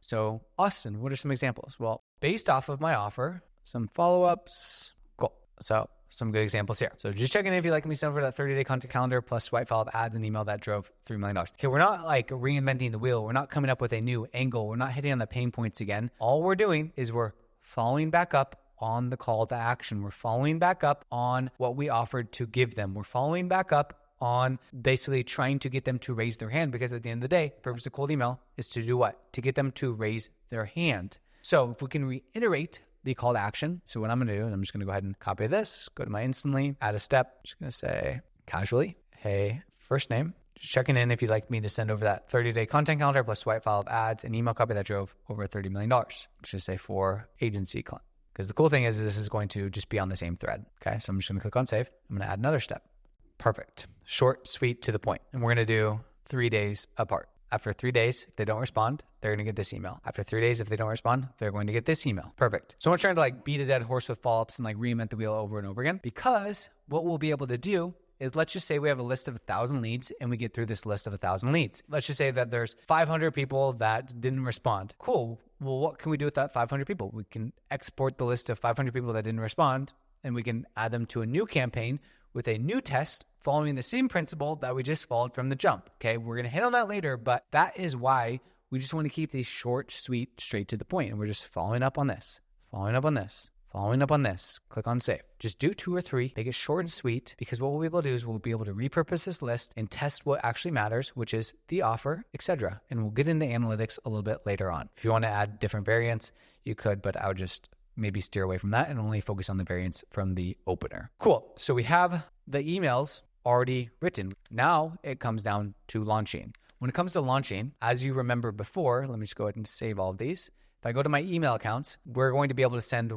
So Austin, what are some examples? Well, based off of my offer, some follow-ups. Cool. So some good examples here. So just checking in if you'd like me to send over that 30-day content calendar plus swipe file of ads and email that drove $3 million. Okay, we're not like reinventing the wheel. We're not coming up with a new angle. We're not hitting on the pain points again. All we're doing is we're following back up on the call to action. We're following back up on what we offered to give them. We're following back up on basically trying to get them to raise their hand, because at the end of the day, the purpose of cold email is to do what? To get them to raise their hand. So if we can reiterate the call to action. So what I'm going to do, and I'm just going to go ahead and copy this, go to my instantly, add a step. I'm just going to say casually, hey, first name, just checking in if you'd like me to send over that 30-day content calendar plus swipe file of ads and email copy that drove over $30 million. I'm just going to say for agency client. Because the cool thing is this is going to just be on the same thread. Okay, so I'm just going to click on save. I'm going to add another step. Perfect. Short, sweet, to the point. And we're going to do 3 days apart. After 3 days, if they don't respond, they're going to get this email. After 3 days, if they don't respond, they're going to get this email. Perfect. So I'm not trying to like beat a dead horse with follow-ups and like reinvent the wheel over and over again, because what we'll be able to do is, let's just say we have a list of 1,000 leads and we get through this list of 1,000 leads. Let's just say that there's 500 people that didn't respond. Cool. Well, what can we do with that 500 people? We can export the list of 500 people that didn't respond and we can add them to a new campaign with a new test following the same principle that we just followed from the jump. Okay, we're going to hit on that later, but that is why we just want to keep these short, sweet, straight to the point. And we're just following up on this, following up on this, following up on this. Click on save. Just do 2 or 3, make it short and sweet, because what we'll be able to do is we'll be able to repurpose this list and test what actually matters, which is the offer, etc. And we'll get into analytics a little bit later on. If you want to add different variants, you could, but I would just maybe steer away from that and only focus on the variants from the opener. Cool. So we have the emails already written. Now it comes down to launching. When it comes to launching, as you remember before, let me just go ahead and save all of these. If I go to my email accounts, we're going to be able to send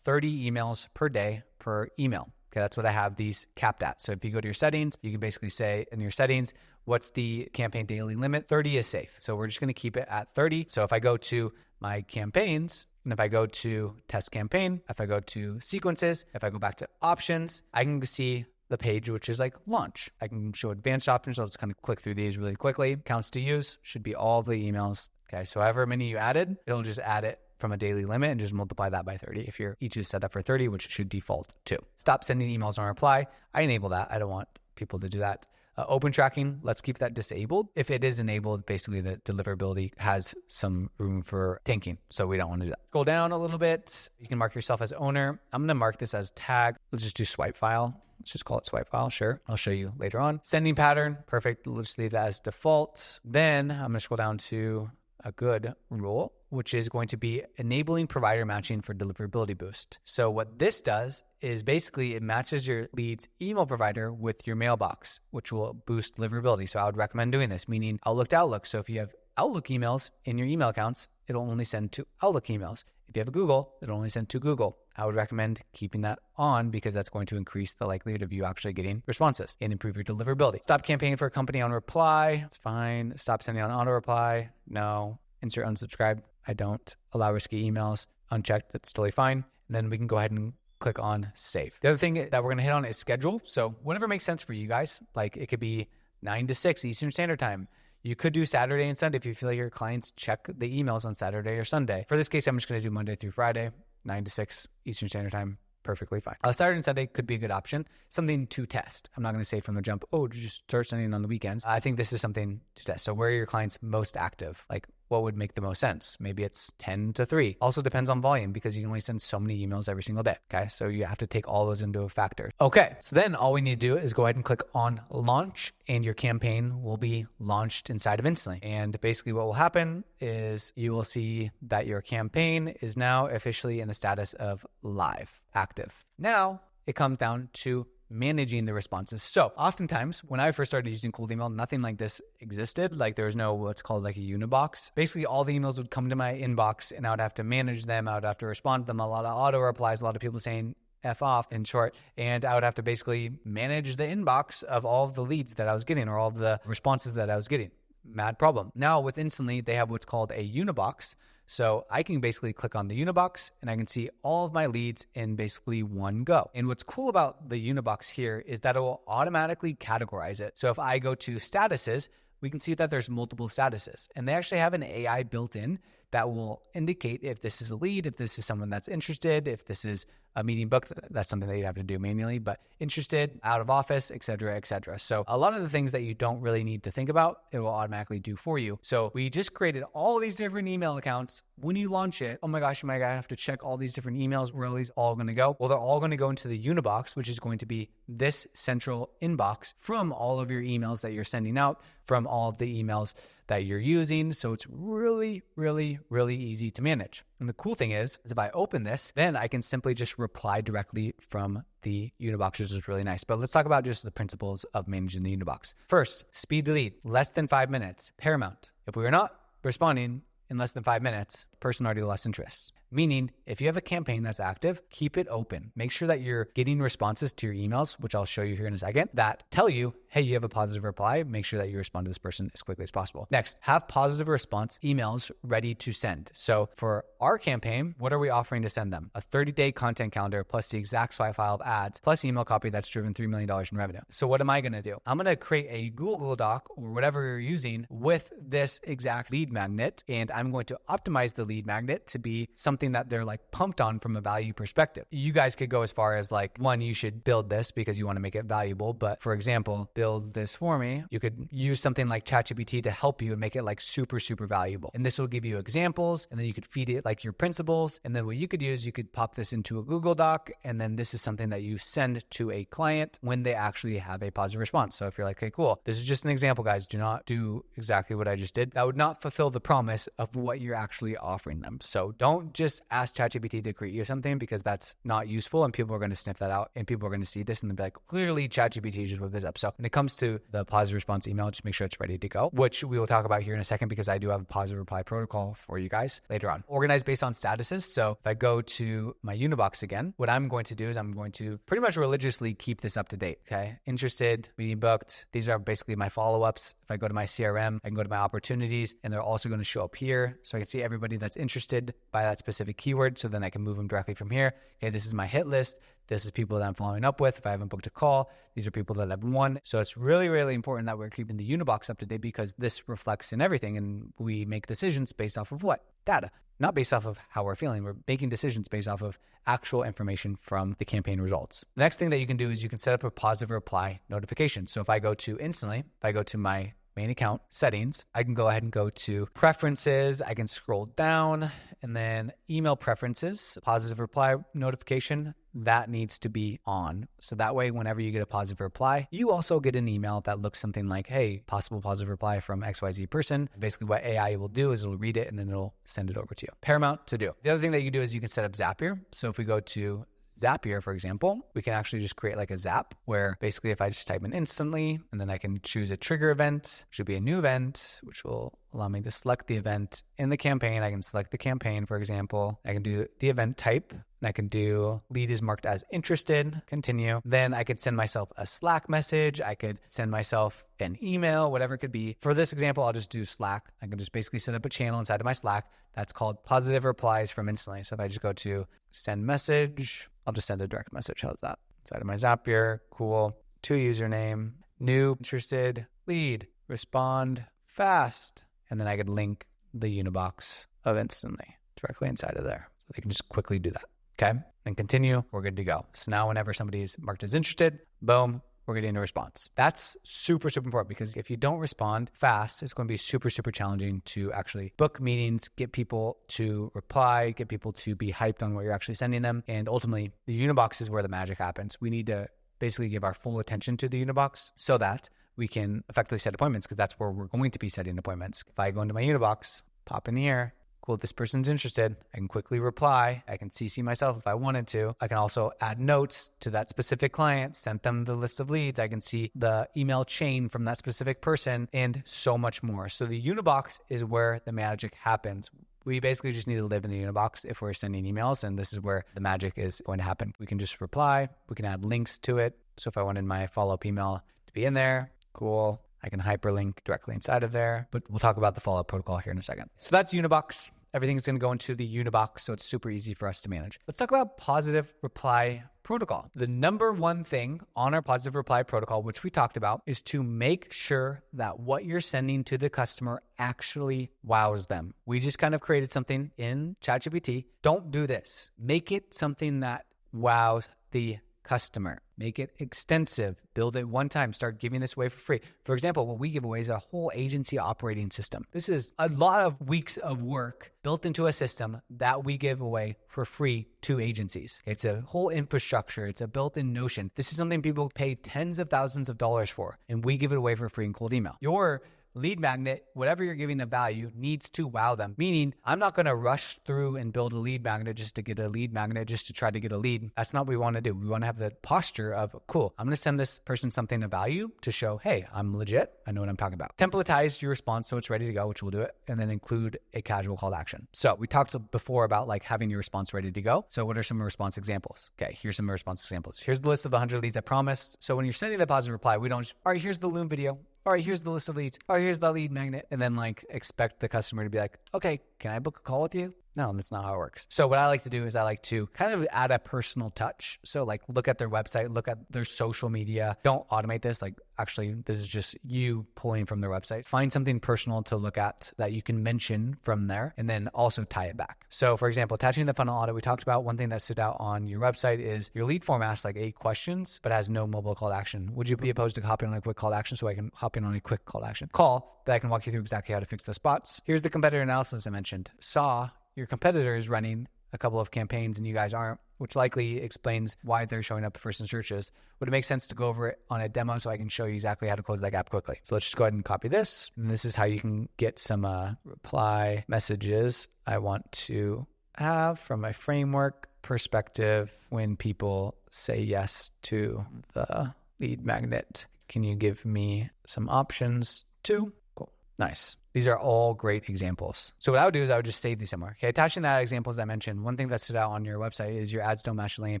30 emails per day per email. Okay, that's what I have these capped at. So if you go to your settings, you can basically say in your settings, what's the campaign daily limit? 30 is safe. So we're just going to keep it at 30. So if I go to my campaigns, and if I go to test campaign, if I go to sequences, if I go back to options, I can see the page, which is like launch. I can show advanced options. I'll just kind of click through these really quickly. Counts to use should be all the emails. Okay, so however many you added, it'll just add it from a daily limit and just multiply that by 30 if your each is set up for 30, which should default to. Stop sending emails on reply. I enable that. I don't want people to do that. Open tracking, let's keep that disabled. If it is enabled, basically the deliverability has some room for tanking. So we don't want to do that. Scroll down a little bit. You can mark yourself as owner. I'm going to mark this as tag. Let's just do swipe file. Let's just call it swipe file. Sure. I'll show you later on. Sending pattern. Perfect. Let's just leave that as default. Then I'm going to scroll down to a good rule, which is going to be enabling provider matching for deliverability boost. So what this does is basically it matches your lead's email provider with your mailbox, which will boost deliverability. So I would recommend doing this, meaning Outlook to Outlook. So if you have Outlook emails in your email accounts, it'll only send to Outlook emails. If you have a Google, it'll only send to Google. I would recommend keeping that on because that's going to increase the likelihood of you actually getting responses and improve your deliverability. Stop campaigning for a company on reply. It's fine. Stop sending on auto reply. No. Insert unsubscribe. I don't. Allow risky emails. Unchecked. That's totally fine. And then we can go ahead and click on save. The other thing that we're going to hit on is schedule. So whatever makes sense for you guys, like it could be 9 to 6 Eastern Standard Time. You could do Saturday and Sunday if you feel like your clients check the emails on Saturday or Sunday. For this case, I'm just going to do Monday through Friday, 9 to 6 Eastern Standard Time. Perfectly fine. Saturday and Sunday could be a good option. Something to test. I'm not going to say from the jump, oh, just start sending on the weekends. I think this is something to test. So where are your clients most active? Like what would make the most sense? Maybe it's 10 to 3. Also depends on volume because you can only send so many emails every single day. Okay. So you have to take all those into a factor. Okay. So then all we need to do is go ahead and click on launch and your campaign will be launched inside of Instantly. And basically what will happen is you will see that your campaign is now officially in the status of live, active. Now it comes down to managing the responses. So oftentimes when I first started using cold email, nothing like this existed. Like there was no what's called like a unibox. Basically all the emails would come to my inbox and I would have to manage them. I would have to respond to them. A lot of auto replies, a lot of people saying F off in short. And I would have to basically manage the inbox of all of the leads that I was getting or all of the responses that I was getting. Mad problem. Now with Instantly, they have what's called a unibox. So I can basically click on the unibox and I can see all of my leads in basically one go. And what's cool about the unibox here is that it will automatically categorize it. So if I go to statuses, we can see that there's multiple statuses and they actually have an AI built in that will indicate if this is a lead, if this is someone that's interested, if this is a meeting booked. That's something that you'd have to do manually, but interested, out of office, et cetera, et cetera. So a lot of the things that you don't really need to think about, it will automatically do for you. So we just created all these different email accounts. When you launch it, oh my gosh, I have to check all these different emails. Where are these all going to go? Well, they're all going to go into the unibox, which is going to be this central inbox from all of your emails that you're sending out, from all of the emails that you're using. So it's really, really, really easy to manage. And the cool thing is if I open this, then I can simply just reply directly from the unibox, which is really nice. But let's talk about just the principles of managing the unibox. First, speed to lead, less than 5 minutes, paramount. If we are not responding in less than 5 minutes, person already lost interest. Meaning, if you have a campaign that's active, keep it open. Make sure that you're getting responses to your emails, which I'll show you here in a second, that tell you, hey, you have a positive reply. Make sure that you respond to this person as quickly as possible. Next, have positive response emails ready to send. So for our campaign, what are we offering to send them? A 30-day content calendar plus the exact file of ads plus email copy that's driven $3 million in revenue. So what am I going to do? I'm going to create a Google Doc or whatever you're using with this exact lead magnet, and I'm going to optimize the lead magnet to be something that they're like pumped on from a value perspective. You guys could go as far as like, one, you should build this because you want to make it valuable. But for example, build this for me. You could use something like ChatGPT to help you and make it like super, super valuable. And this will give you examples, and then you could feed it like your principles. And then what you could do is you could pop this into a Google Doc. And then this is something that you send to a client when they actually have a positive response. So if you're like, okay, cool, this is just an example, guys, do not do exactly what I just did. That would not fulfill the promise of what you're actually offering them. So don't just ask ChatGPT to create you something because that's not useful, and people are going to sniff that out and people are going to see this and they'll be like, clearly ChatGPT just whipped this up. So when it comes to the positive response email, just make sure it's ready to go, which we will talk about here in a second because I do have a positive reply protocol for you guys later on. Organized based on statuses. So if I go to my unibox again, what I'm going to do is I'm going to pretty much religiously keep this up to date. Okay. Interested, meeting booked. These are basically my follow-ups. If I go to my CRM, I can go to my opportunities and they're also going to show up here. So I can see everybody that's interested by that specific keyword. So then I can move them directly from here. Okay, this is my hit list. This is people that I'm following up with. If I haven't booked a call, these are people that I've won. So it's really, really important that we're keeping the unibox up to date because this reflects in everything. And we make decisions based off of what? Data, not based off of how we're feeling. We're making decisions based off of actual information from the campaign results. The next thing that you can do is you can set up a positive reply notification. So if I go to Instantly, if I go to my main account settings, I can go ahead and go to preferences. I can scroll down and then email preferences, positive reply notification, that needs to be on. So that way, whenever you get a positive reply, you also get an email that looks something like, hey, possible positive reply from XYZ person. Basically what AI will do is it'll read it and then it'll send it over to you. Paramount to do. The other thing that you do is you can set up Zapier. So if we go to Zapier, for example, we can actually just create like a zap where basically if I just type in Instantly and then I can choose a trigger event, which would be a new event, which will allow me to select the event in the campaign. I can select the campaign, for example. I can do the event type and I can do lead is marked as interested, continue. Then I could send myself a Slack message. I could send myself an email, whatever it could be. For this example, I'll just do Slack. I can just basically set up a channel inside of my Slack that's called positive replies from Instantly. So if I just go to send message, I'll just send a direct message. How's that? Inside of my Zapier, cool. To username, new, interested, lead, respond, fast. And then I could link the unibox of Instantly directly inside of there. So they can just quickly do that. Okay. Then continue. We're good to go. So now whenever somebody's marked as interested, boom, we're getting a response. That's super, super important because if you don't respond fast, it's going to be super, super challenging to actually book meetings, get people to reply, get people to be hyped on what you're actually sending them. And ultimately, the unibox is where the magic happens. We need to basically give our full attention to the unibox so that we can effectively set appointments because that's where we're going to be setting appointments. If I go into my unibox, pop in here, cool, this person's interested. I can quickly reply. I can CC myself if I wanted to. I can also add notes to that specific client, send them the list of leads. I can see the email chain from that specific person and so much more. So the unibox is where the magic happens. We basically just need to live in the unibox if we're sending emails, and this is where the magic is going to happen. We can just reply. We can add links to it. So if I wanted my follow-up email to be in there, cool. I can hyperlink directly inside of there, but we'll talk about the follow-up protocol here in a second. So that's Unibox. Everything's going to go into the Unibox, so it's super easy for us to manage. Let's talk about positive reply protocol. The number one thing on our positive reply protocol, which we talked about, is to make sure that what you're sending to the customer actually wows them. We just kind of created something in ChatGPT. Don't do this. Make it something that wows the customer. Make it extensive. Build it one time. Start giving this away for free. For example, what we give away is a whole agency operating system. This is a lot of weeks of work built into a system that we give away for free to agencies. It's a whole infrastructure. It's a built-in Notion. This is something people pay tens of thousands of dollars for, and we give it away for free in cold email. Your lead magnet, whatever you're giving a value, needs to wow them. Meaning, I'm not going to rush through and build a lead magnet just to get a lead magnet, just to try to get a lead. That's not what we want to do. We want to have the posture of, cool, I'm going to send this person something of value to show, hey, I'm legit. I know what I'm talking about. Templatize your response so it's ready to go, which we'll do it, and then include a casual call to action. So we talked before about like having your response ready to go. So what are some response examples? Okay, here's some response examples. Here's the list of 100 leads I promised. So when you're sending the positive reply, we don't just, all right, here's the Loom video. All right, here's the list of leads. All right, here's the lead magnet. And then like expect the customer to be like, okay, can I book a call with you? No, that's not how it works. So what I like to do is I like to kind of add a personal touch. So like look at their website, look at their social media. Don't automate this. Like actually, this is just you pulling from their website. Find something personal to look at that you can mention from there and then also tie it back. So for example, attaching the funnel audit, we talked about one thing that stood out on your website is your lead form asks like 8 questions, but has no mobile call to action. Would you be opposed to hopping on a quick call to action so I can hop in on a quick call to action call that I can walk you through exactly how to fix those spots? Here's the competitor analysis I mentioned. Saw your competitor is running a couple of campaigns and you guys aren't, which likely explains why they're showing up first in searches. Would it make sense to go over it on a demo so I can show you exactly how to close that gap quickly? So let's just go ahead and copy this. And this is how you can get some reply messages I want to have from my framework perspective when people say yes to the lead magnet. Can you give me some options too? Cool. Nice. These are all great examples. So what I would do is I would just save these somewhere. Okay, attaching that example as I mentioned, one thing that stood out on your website is your ads don't match the landing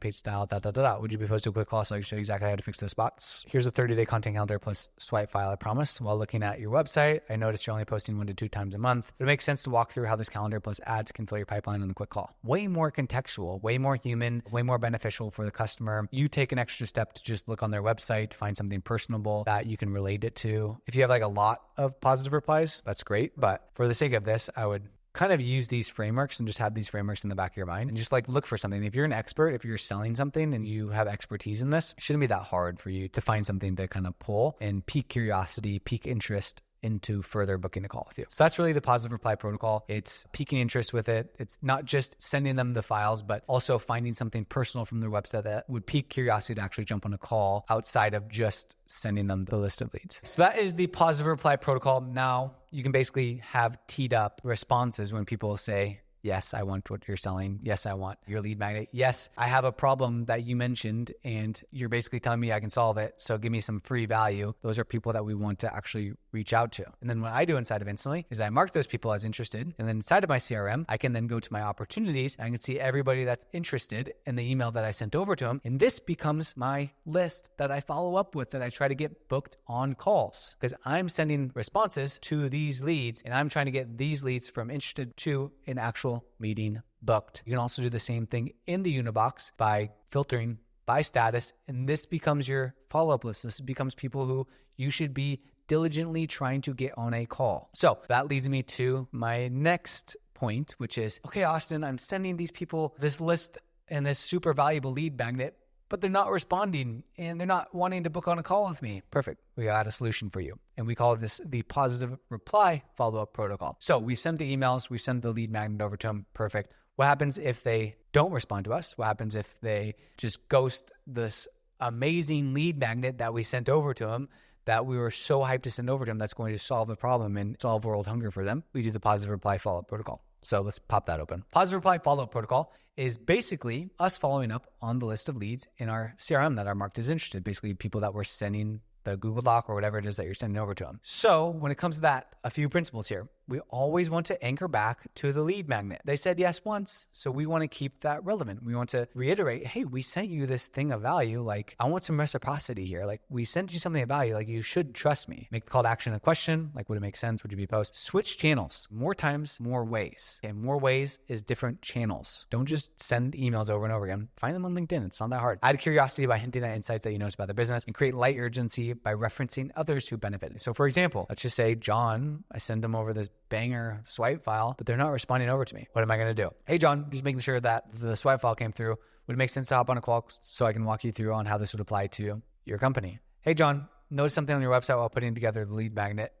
page style, Would you be opposed to a quick call so I can show you exactly how to fix those spots? Here's a 30-day content calendar plus swipe file, I promise. While looking at your website, I noticed you're only posting 1 to 2 times a month. But it makes sense to walk through how this calendar plus ads can fill your pipeline on a quick call. Way more contextual, way more human, way more beneficial for the customer. You take an extra step to just look on their website, find something personable that you can relate it to. If you have like a lot of positive replies, that's great. But for the sake of this, I would kind of use these frameworks and just have these frameworks in the back of your mind and just like look for something. If you're an expert, if you're selling something and you have expertise in this, it shouldn't be that hard for you to find something to kind of pull and pique curiosity, pique interest into further booking a call with you. So that's really the positive reply protocol. It's piquing interest with it. It's not just sending them the files, but also finding something personal from their website that would pique curiosity to actually jump on a call outside of just sending them the list of leads. So that is the positive reply protocol. Now you can basically have teed up responses when people say, yes, I want what you're selling. Yes, I want your lead magnet. Yes, I have a problem that you mentioned and you're basically telling me I can solve it. So give me some free value. Those are people that we want to actually reach out to. And then what I do inside of Instantly is I mark those people as interested. And then inside of my CRM, I can then go to my opportunities and I can see everybody that's interested in the email that I sent over to them. And this becomes my list that I follow up with, that I try to get booked on calls, because I'm sending responses to these leads and I'm trying to get these leads from interested to an actual meeting booked. You can also do the same thing in the Unibox by filtering by status. And this becomes your follow-up list. This becomes people who you should be diligently trying to get on a call. So that leads me to my next point, which is, okay, Austin, I'm sending these people this list and this super valuable lead magnet, but they're not responding and they're not wanting to book on a call with me. Perfect. We got a solution for you. And we call this the positive reply follow-up protocol. So we send the emails, we send the lead magnet over to them. Perfect. What happens if they don't respond to us? What happens if they just ghost this amazing lead magnet that we sent over to them, that we were so hyped to send over to them, that's going to solve the problem and solve world hunger for them? We do the positive reply follow-up protocol. So let's pop that open. Positive reply follow-up protocol is basically us following up on the list of leads in our CRM that are marked as interested, basically people that we're sending the Google Doc or whatever it is that you're sending over to them. So when it comes to that, a few principles here. We always want to anchor back to the lead magnet. They said yes once, so we want to keep that relevant. We want to reiterate, hey, we sent you this thing of value. Like, I want some reciprocity here. Like, we sent you something of value. Like, you should trust me. Make the call to action a question. Like, would it make sense? Would you be post? Switch channels. More times, more ways. Okay, more ways is different channels. Don't just send emails over and over again. Find them on LinkedIn. It's not that hard. Add curiosity by hinting at insights that you notice about their business, and create light urgency by referencing others who benefit. So for example, let's just say John, I send them over this banger swipe file, but they're not responding over to me. What am I going to do? Hey, John, just making sure that the swipe file came through. Would it make sense to hop on a call so I can walk you through on how this would apply to your company? Hey, John, noticed something on your website while putting together the lead magnet.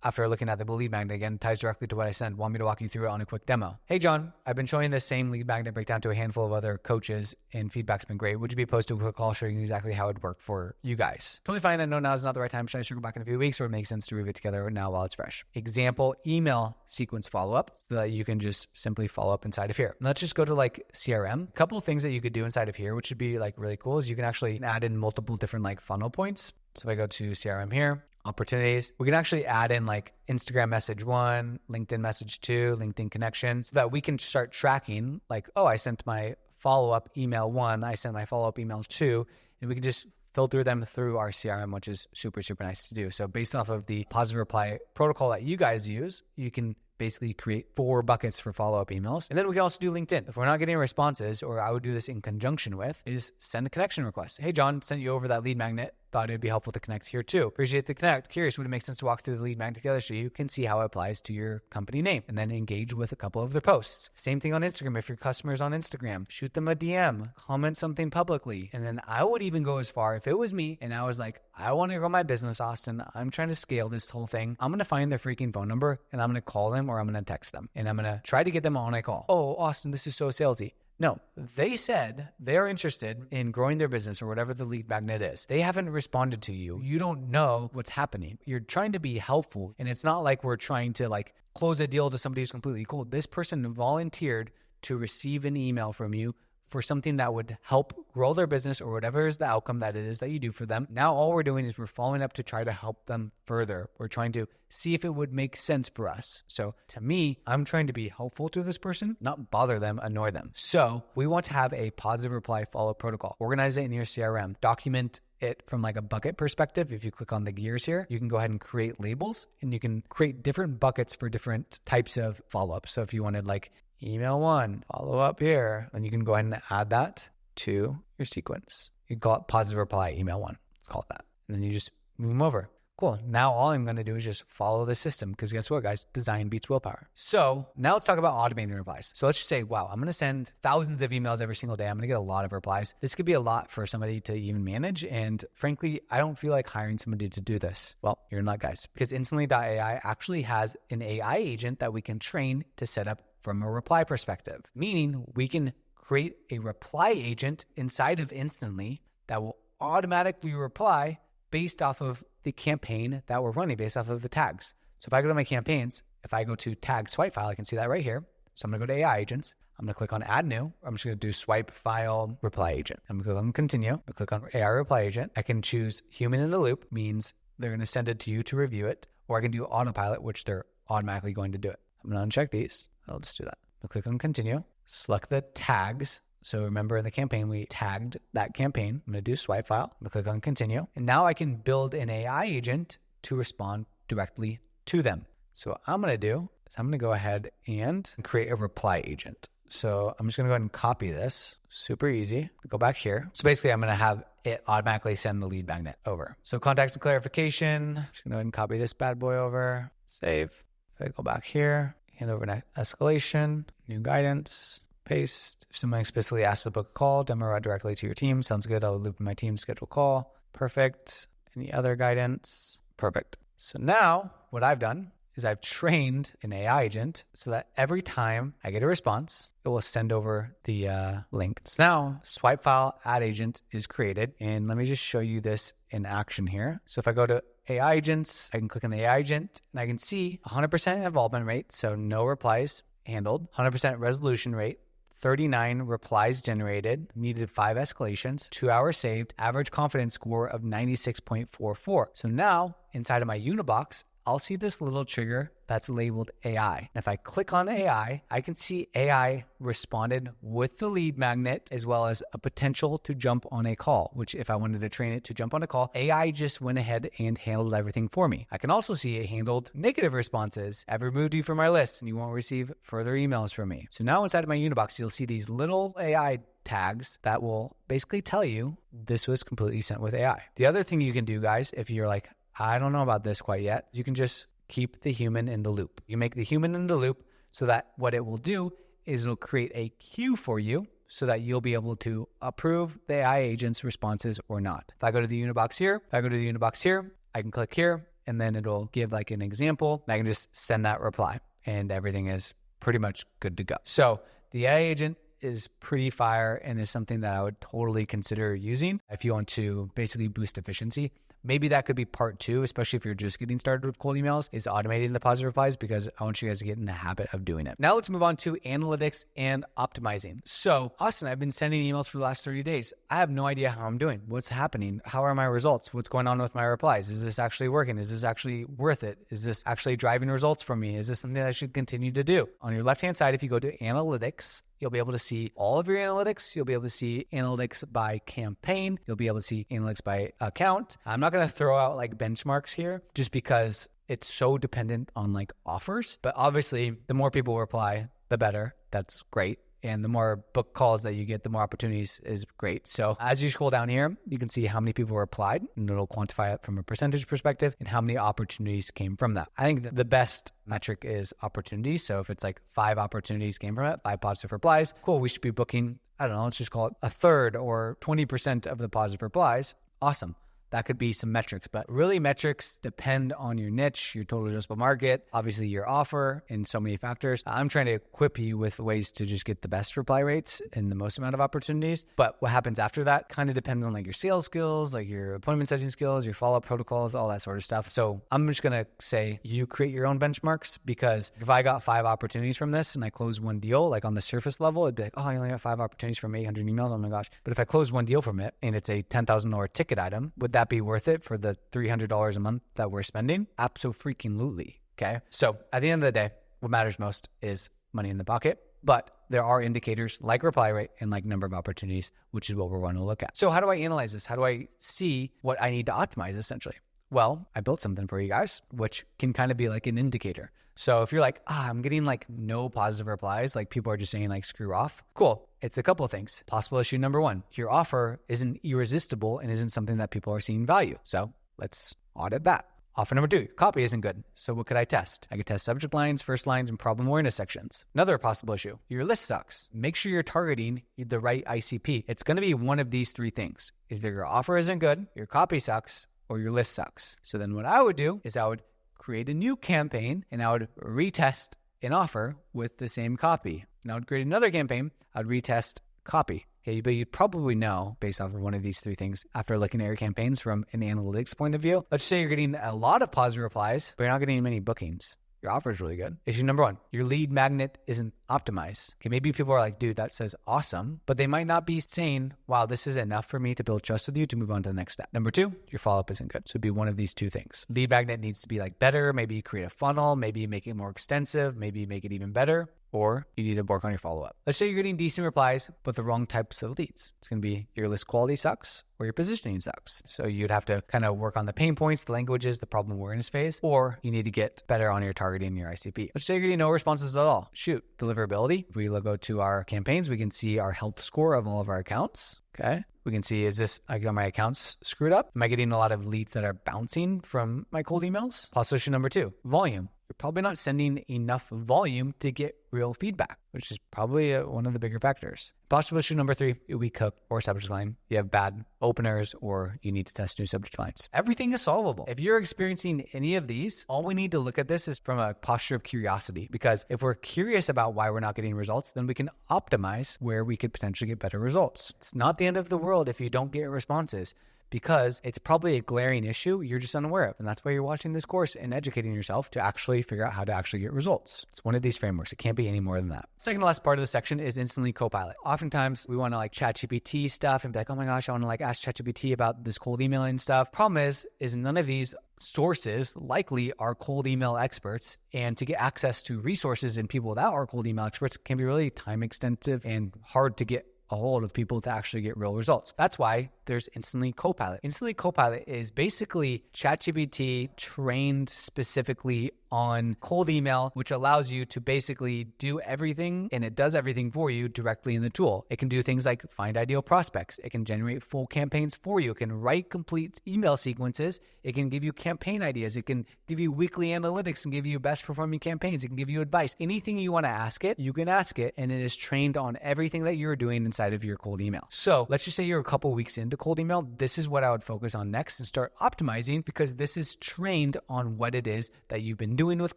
After looking at the lead magnet again, ties directly to what I sent. Want me to walk you through it on a quick demo? Hey, John, I've been showing this same lead magnet breakdown to a handful of other coaches and feedback's been great. Would you be opposed to a quick call showing you exactly how it'd work for you guys? Totally fine. I know now is not the right time. Should I circle back in a few weeks, or it makes sense to move it together now while it's fresh? Example, email sequence follow-up so that you can just simply follow up inside of here. And let's just go to like CRM. A couple of things that you could do inside of here, which would be like really cool, is you can actually add in multiple different like funnel points. So if I go to CRM here, opportunities, we can actually add in like Instagram message 1, LinkedIn message 2, LinkedIn connection, so that we can start tracking like, oh, I sent my follow-up email 1, I sent my follow-up email 2, and we can just filter them through our CRM, which is super, super nice to do. So based off of the positive reply protocol that you guys use, you can basically create 4 buckets for follow-up emails. And then we can also do LinkedIn. If we're not getting responses, or I would do this in conjunction with, is send a connection request. Hey, John, sent you over that lead magnet. Thought it'd be helpful to connect here too. Appreciate the connect. Curious, would it make sense to walk through the lead magnet together so you can see how it applies to your company name, and then engage with a couple of their posts. Same thing on Instagram. If your customer's on Instagram, shoot them a DM, comment something publicly. And then I would even go as far, if it was me and I was like, I want to grow my business, Austin, I'm trying to scale this whole thing, I'm going to find their freaking phone number and I'm going to call them, or I'm going to text them, and I'm going to try to get them on a call. Oh, Austin, this is so salesy. No, they said they're interested in growing their business or whatever the lead magnet is. They haven't responded to you. You don't know what's happening. You're trying to be helpful. And it's not like we're trying to like close a deal to somebody who's completely cold. This person volunteered to receive an email from you for something that would help grow their business, or whatever is the outcome that it is that you do for them. Now all we're doing is we're following up to try to help them further. We're trying to see if it would make sense for us. So to me, I'm trying to be helpful to this person, not bother them, annoy them. So we want to have a positive reply follow protocol. Organize it in your CRM. Document it from like a bucket perspective. If you click on the gears here, you can go ahead and create labels, and you can create different buckets for different types of follow-up. So if you wanted like email 1, follow up here, and you can go ahead and add that to your sequence. You can call it positive reply email 1. Let's call it that. And then you just move them over. Cool. Now all I'm going to do is just follow the system, because guess what, guys? Design beats willpower. So now let's talk about automating replies. So let's just say, wow, I'm going to send thousands of emails every single day. I'm going to get a lot of replies. This could be a lot for somebody to even manage. And frankly, I don't feel like hiring somebody to do this. Well, you're in luck, guys, because Instantly.ai actually has an AI agent that we can train to set up from a reply perspective, meaning we can create a reply agent inside of Instantly that will automatically reply based off of the campaign that we're running, based off of the tags. So if I go to my campaigns, if I go to tag swipe file, I can see that right here. So I'm going to go to AI agents. I'm going to click on add new. I'm just going to do swipe file reply agent. I'm going to click on continue. I'm going to click on AI reply agent. I can choose human in the loop, means they're going to send it to you to review it, or I can do autopilot, which they're automatically going to do it. I'm going to uncheck these. I'll just do that. I'll click on continue, select the tags. So remember in the campaign, we tagged that campaign. I'm going to do swipe file. I'm going to click on continue. And now I can build an AI agent to respond directly to them. So what I'm going to do is I'm going to go ahead and create a reply agent. So I'm just going to go ahead and copy this. Super easy. Go back here. So basically I'm going to have it automatically send the lead magnet over. So context and clarification. Just going to go ahead and copy this bad boy over. Save. If I go back here, hand over an escalation, new guidance, paste. If someone explicitly asks to book a call, demo route directly to your team. Sounds good. I'll loop in my team, schedule call. Perfect. Any other guidance? Perfect. So now what I've done is I've trained an AI agent so that every time I get a response, it will send over the link. So now swipe file ad agent is created. And let me just show you this in action here. So if I go to AI agents, I can click on the AI agent and I can see 100% involvement rate. So no replies handled, 100% resolution rate, 39 replies generated, needed 5 escalations, 2 hours saved, average confidence score of 96.44. So now inside of my unibox, I'll see this little trigger that's labeled AI. And if I click on AI, I can see AI responded with the lead magnet as well as a potential to jump on a call, which if I wanted to train it to jump on a call, AI just went ahead and handled everything for me. I can also see it handled negative responses. I've removed you from my list and you won't receive further emails from me. So now inside of my unibox, you'll see these little AI tags that will basically tell you this was completely sent with AI. The other thing you can do, guys, if you're like, I don't know about this quite yet, you can just keep the human in the loop. You make the human in the loop so that what it will do is it'll create a queue for you so that you'll be able to approve the AI agent's responses or not. If I go to the unibox here, I can click here and then it'll give like an example. And I can just send that reply and everything is pretty much good to go. So the AI agent is pretty fire and is something that I would totally consider using if you want to basically boost efficiency. Maybe that could be part 2, especially if you're just getting started with cold emails, is automating the positive replies, because I want you guys to get in the habit of doing it. Now let's move on to analytics and optimizing. So Austin, I've been sending emails for the last 30 days. I have no idea how I'm doing. What's happening? How are my results? What's going on with my replies? Is this actually working? Is this actually worth it? Is this actually driving results for me? Is this something that I should continue to do? On your left-hand side, if you go to analytics, you'll be able to see all of your analytics. You'll be able to see analytics by campaign. You'll be able to see analytics by account. I'm not going to throw out like benchmarks here just because it's so dependent on like offers. But obviously, the more people reply, the better. That's great. And the more book calls that you get, the more opportunities is great. So as you scroll down here, you can see how many people replied and it'll quantify it from a percentage perspective and how many opportunities came from that. I think that the best metric is opportunities. So if it's like 5 opportunities came from it, 5 positive replies, cool. We should be booking, I don't know, let's just call it a third or 20% of the positive replies. Awesome. That could be some metrics, but really metrics depend on your niche, your total addressable market, obviously your offer, and so many factors. I'm trying to equip you with ways to just get the best reply rates and the most amount of opportunities. But what happens after that kind of depends on like your sales skills, like your appointment setting skills, your follow-up protocols, all that sort of stuff. So I'm just going to say you create your own benchmarks, because if I got 5 opportunities from this and I closed one deal, like on the surface level, it'd be like, oh, I only got 5 opportunities from 800 emails. Oh my gosh. But if I close one deal from it and it's a $10,000 ticket item, would that be worth it for the $300 a month that we're spending? Absolutely. Okay. So at the end of the day, what matters most is money in the pocket, but there are indicators like reply rate and like number of opportunities, which is what we're going to look at. So how do I analyze this? How do I see what I need to optimize essentially? Well, I built something for you guys, which can kind of be like an indicator. So if you're like, I'm getting like no positive replies, like people are just saying like screw off. Cool. It's a couple of things. Possible issue number 1, your offer isn't irresistible and isn't something that people are seeing value. So let's audit that. Offer number 2, copy isn't good. So what could I test? I could test subject lines, first lines, and problem awareness sections. Another possible issue, your list sucks. Make sure you're targeting the right ICP. It's going to be one of these 3 things. Either your offer isn't good, your copy sucks, or your list sucks. So then what I would do is I would create a new campaign and I would retest an offer with the same copy. And I would create another campaign. I'd retest copy. Okay, but you'd probably know based off of one of these 3 things after looking at your campaigns from an analytics point of view. Let's say you're getting a lot of positive replies, but you're not getting many bookings. Your offer is really good. Issue number 1, your lead magnet isn't optimized. Okay, maybe people are like, dude, that says awesome, but they might not be saying, wow, this is enough for me to build trust with you to move on to the next step. Number 2, your follow-up isn't good. So it'd be one of these 2 things. Lead magnet needs to be like better. Maybe you create a funnel, maybe you make it more extensive, maybe you make it even better, or you need to work on your follow-up. Let's say you're getting decent replies, but the wrong types of leads. It's going to be your list quality sucks or your positioning sucks. So you'd have to kind of work on the pain points, the languages, the problem awareness phase, or you need to get better on your targeting and your ICP. Let's say you're getting no responses at all. Shoot, deliverability. If we go to our campaigns, we can see our health score of all of our accounts. Okay. We can see, is this, I got my accounts screwed up? Am I getting a lot of leads that are bouncing from my cold emails? Possible issue number 2, volume. You're probably not sending enough volume to get real feedback, which is probably one of the bigger factors. Possible issue number 3, a weak hook or subject line. You have bad openers or you need to test new subject lines. Everything is solvable. If you're experiencing any of these, all we need to look at this is from a posture of curiosity, because if we're curious about why we're not getting results, then we can optimize where we could potentially get better results. It's not the end of the world if you don't get responses. because it's probably a glaring issue you're just unaware of. And that's why you're watching this course and educating yourself to actually figure out how to actually get results. It's one of these frameworks. It can't be any more than that. Second to last part of the section is instantly Copilot. Oftentimes we want to like ChatGPT stuff and be like, oh my gosh, I want to like ask ChatGPT about this cold emailing stuff. Problem is none of these sources likely are cold email experts, and to get access to resources and people that are cold email experts can be really time extensive and hard to get a hold of people to actually get real results. That's why there's Instantly Copilot. Instantly Copilot is basically ChatGPT trained specifically on cold email, which allows you to basically do everything, and it does everything for you directly in the tool. It can do things like find ideal prospects. It can generate full campaigns for you. It can write complete email sequences. It can give you campaign ideas. It can give you weekly analytics and give you best performing campaigns. It can give you advice. Anything you want to ask it, you can ask it, and it is trained on everything that you're doing inside of your cold email. So let's just say you're a couple weeks into cold email. This is what I would focus on next and start optimizing, because this is trained on what it is that you've been doing with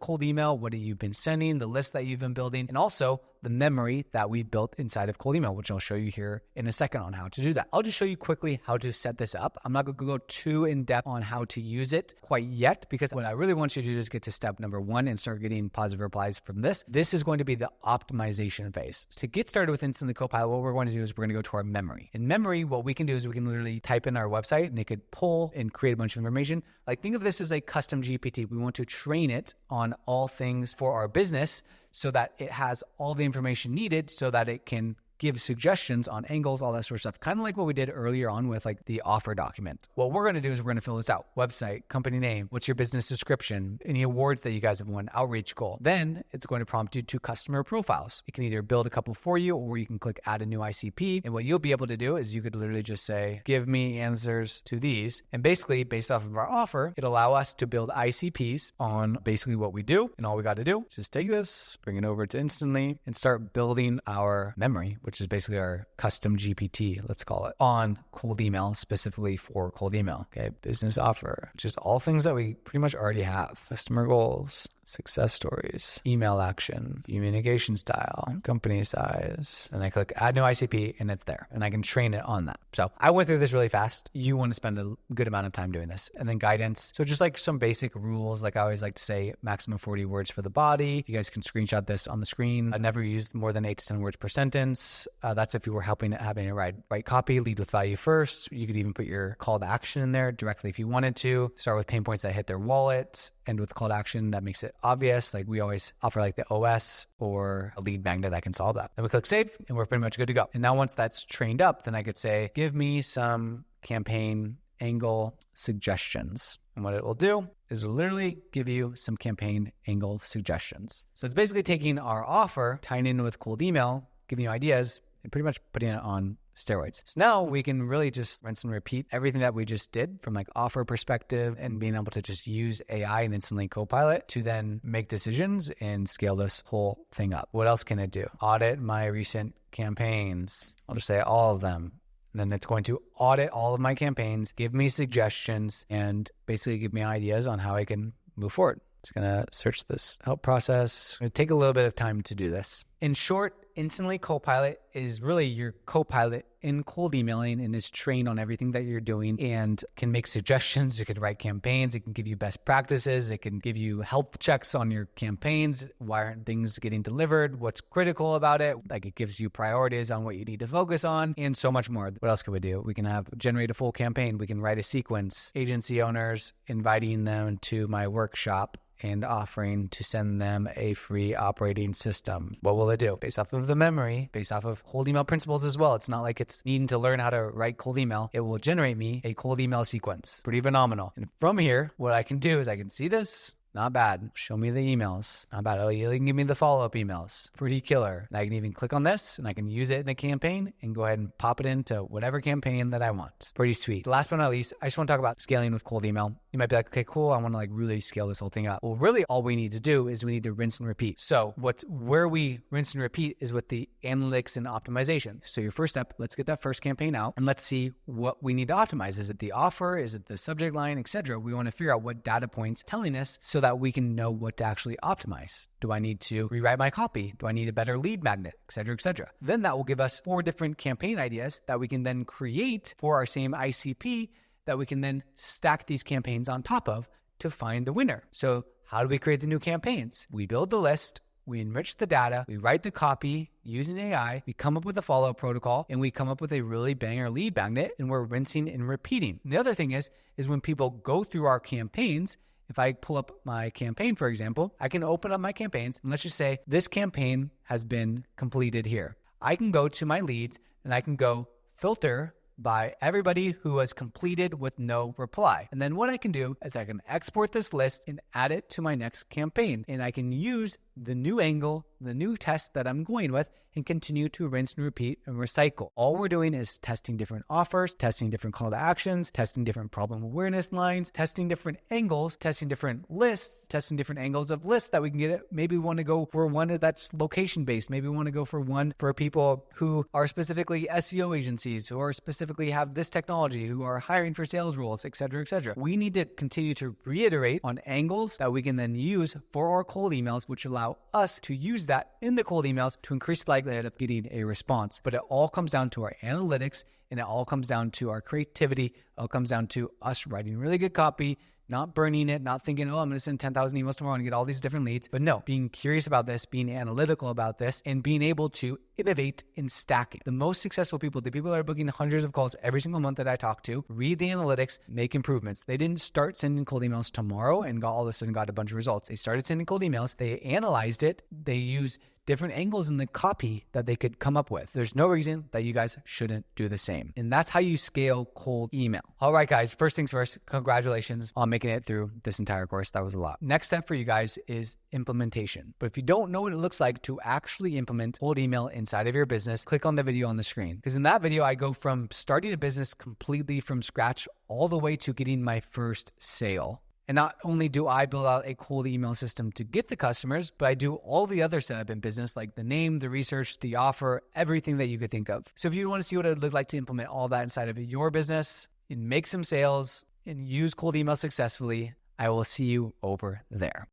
cold email, what you've been sending, the list that you've been building, and also the memory that we built inside of cold email, which I'll show you here in a second on how to do that. I'll just show you quickly how to set this up. I'm not going to go too in depth on how to use it quite yet, because what I really want you to do is get to step number 1 and start getting positive replies from this. This is going to be the optimization phase. To get started with Instantly Copilot, what we're going to do is we're going to go to our memory. In memory, what we can do is we can literally type in our website and it could pull and create a bunch of information. Like, think of this as a custom GPT. We want to train it on all things for our business so that it has all the information needed so that it can give suggestions on angles, all that sort of stuff. Kind of like what we did earlier on with like the offer document. What we're going to do is we're going to fill this out. Website, company name, what's your business description, any awards that you guys have won, outreach goal. Then it's going to prompt you to customer profiles. It can either build a couple for you, or you can click add a new ICP. And what you'll be able to do is you could literally just say, give me answers to these. And basically based off of our offer, it'll allow us to build ICPs on basically what we do. And all we got to do is just take this, bring it over to Instantly, and start building our memory, which is basically our custom GPT, let's call it, on cold email, specifically for cold email. Okay, business offer, which is all things that we pretty much already have. Customer goals, success stories, email action, communication style, company size, and I click add new ICP and it's there, and I can train it on that. So I went through this really fast. You want to spend a good amount of time doing this. And then guidance. So just like some basic rules, like I always like to say, maximum 40 words for the body. You guys can screenshot this on the screen. I never used more than 8 to 10 words per sentence. That's if you were having to write copy, lead with value first. You could even put your call to action in there directly if you wanted to. Start with pain points that hit their wallet, end with call to action that makes it obvious. Like we always offer like the OS or a lead magnet that can solve that. Then we click save and we're pretty much good to go. And now once that's trained up, then I could say, give me some campaign angle suggestions. And what it will do is it'll literally give you some campaign angle suggestions. So it's basically taking our offer, tying in with cold email, giving you ideas, and pretty much putting it on steroids. So now we can really just rinse and repeat everything that we just did from like offer perspective, and being able to just use AI and Instantly Copilot to then make decisions and scale this whole thing up. What else can it do? Audit my recent campaigns. I'll just say all of them. And then it's going to audit all of my campaigns, give me suggestions, and basically give me ideas on how I can move forward. It's going to search this help process. It's going to take a little bit of time to do this. In short, Instantly Copilot is really your Copilot in cold emailing, and is trained on everything that you're doing and can make suggestions. It can write campaigns. It can give you best practices. It can give you health checks on your campaigns. Why aren't things getting delivered? What's critical about it? Like it gives you priorities on what you need to focus on, and so much more. What else can we do? We can generate a full campaign. We can write a sequence. Agency owners, inviting them to my workshop and offering to send them a free operating system. What will it do? Based off of the memory, based off of cold email principles as well. It's not like it's needing to learn how to write cold email. It will generate me a cold email sequence. Pretty phenomenal. And from here, what I can do is I can see this. Not bad. Show me the emails. Not bad. Oh, you can give me the follow-up emails. Pretty killer. And I can even click on this and I can use it in a campaign and go ahead and pop it into whatever campaign that I want. Pretty sweet. Last but not least, I just want to talk about scaling with cold email. You might be like, okay, cool. I want to like really scale this whole thing up. Well, really all we need to do is we need to rinse and repeat. So where we rinse and repeat is with the analytics and optimization. So your first step, let's get that first campaign out and let's see what we need to optimize. Is it the offer? Is it the subject line, etc.? We want to figure out what data points telling us so that we can know what to actually optimize. Do I need to rewrite my copy? Do I need a better lead magnet, etc., etc.? Then that will give us 4 different campaign ideas that we can then create for our same ICP that we can then stack these campaigns on top of to find the winner. So how do we create the new campaigns? We build the list, we enrich the data, we write the copy using AI, we come up with a follow-up protocol, and we come up with a really banger lead magnet, and we're rinsing and repeating. And the other thing is when people go through our campaigns, if I pull up my campaign, for example, I can open up my campaigns, and let's just say this campaign has been completed here. I can go to my leads, and I can go filter by everybody who has completed with no reply. And then what I can do is I can export this list and add it to my next campaign. And I can use the new angle, the new test that I'm going with, and continue to rinse and repeat and recycle. All we're doing is testing different offers, testing different call to actions, testing different problem awareness lines, testing different angles, testing different lists, testing different angles of lists that we can get. Maybe we want to go for one that's location based. Maybe we want to go for one for people who are specifically SEO agencies, who are specifically have this technology, who are hiring for sales roles, et cetera, et cetera. We need to continue to reiterate on angles that we can then use for our cold emails, which allow us to use that in the cold emails to increase the likelihood of getting a response. But it all comes down to our analytics, and it all comes down to our creativity. It all comes down to us writing really good copy, not burning it, not thinking, oh, I'm going to send 10,000 emails tomorrow and get all these different leads. But no, being curious about this, being analytical about this, and being able to innovate and stack it. The most successful people, the people that are booking hundreds of calls every single month that I talk to, read the analytics, make improvements. They didn't start sending cold emails tomorrow and all of a sudden got a bunch of results. They started sending cold emails. They analyzed it. They used different angles in the copy that they could come up with. There's no reason that you guys shouldn't do the same. And that's how you scale cold email. All right, guys, first things first, congratulations on making it through this entire course. That was a lot. Next step for you guys is implementation. But if you don't know what it looks like to actually implement cold email inside of your business, click on the video on the screen. Because in that video, I go from starting a business completely from scratch all the way to getting my first sale. And not only do I build out a cold email system to get the customers, but I do all the other setup in business, like the name, the research, the offer, everything that you could think of. So if you want to see what it would look like to implement all that inside of your business and make some sales and use cold email successfully, I will see you over there.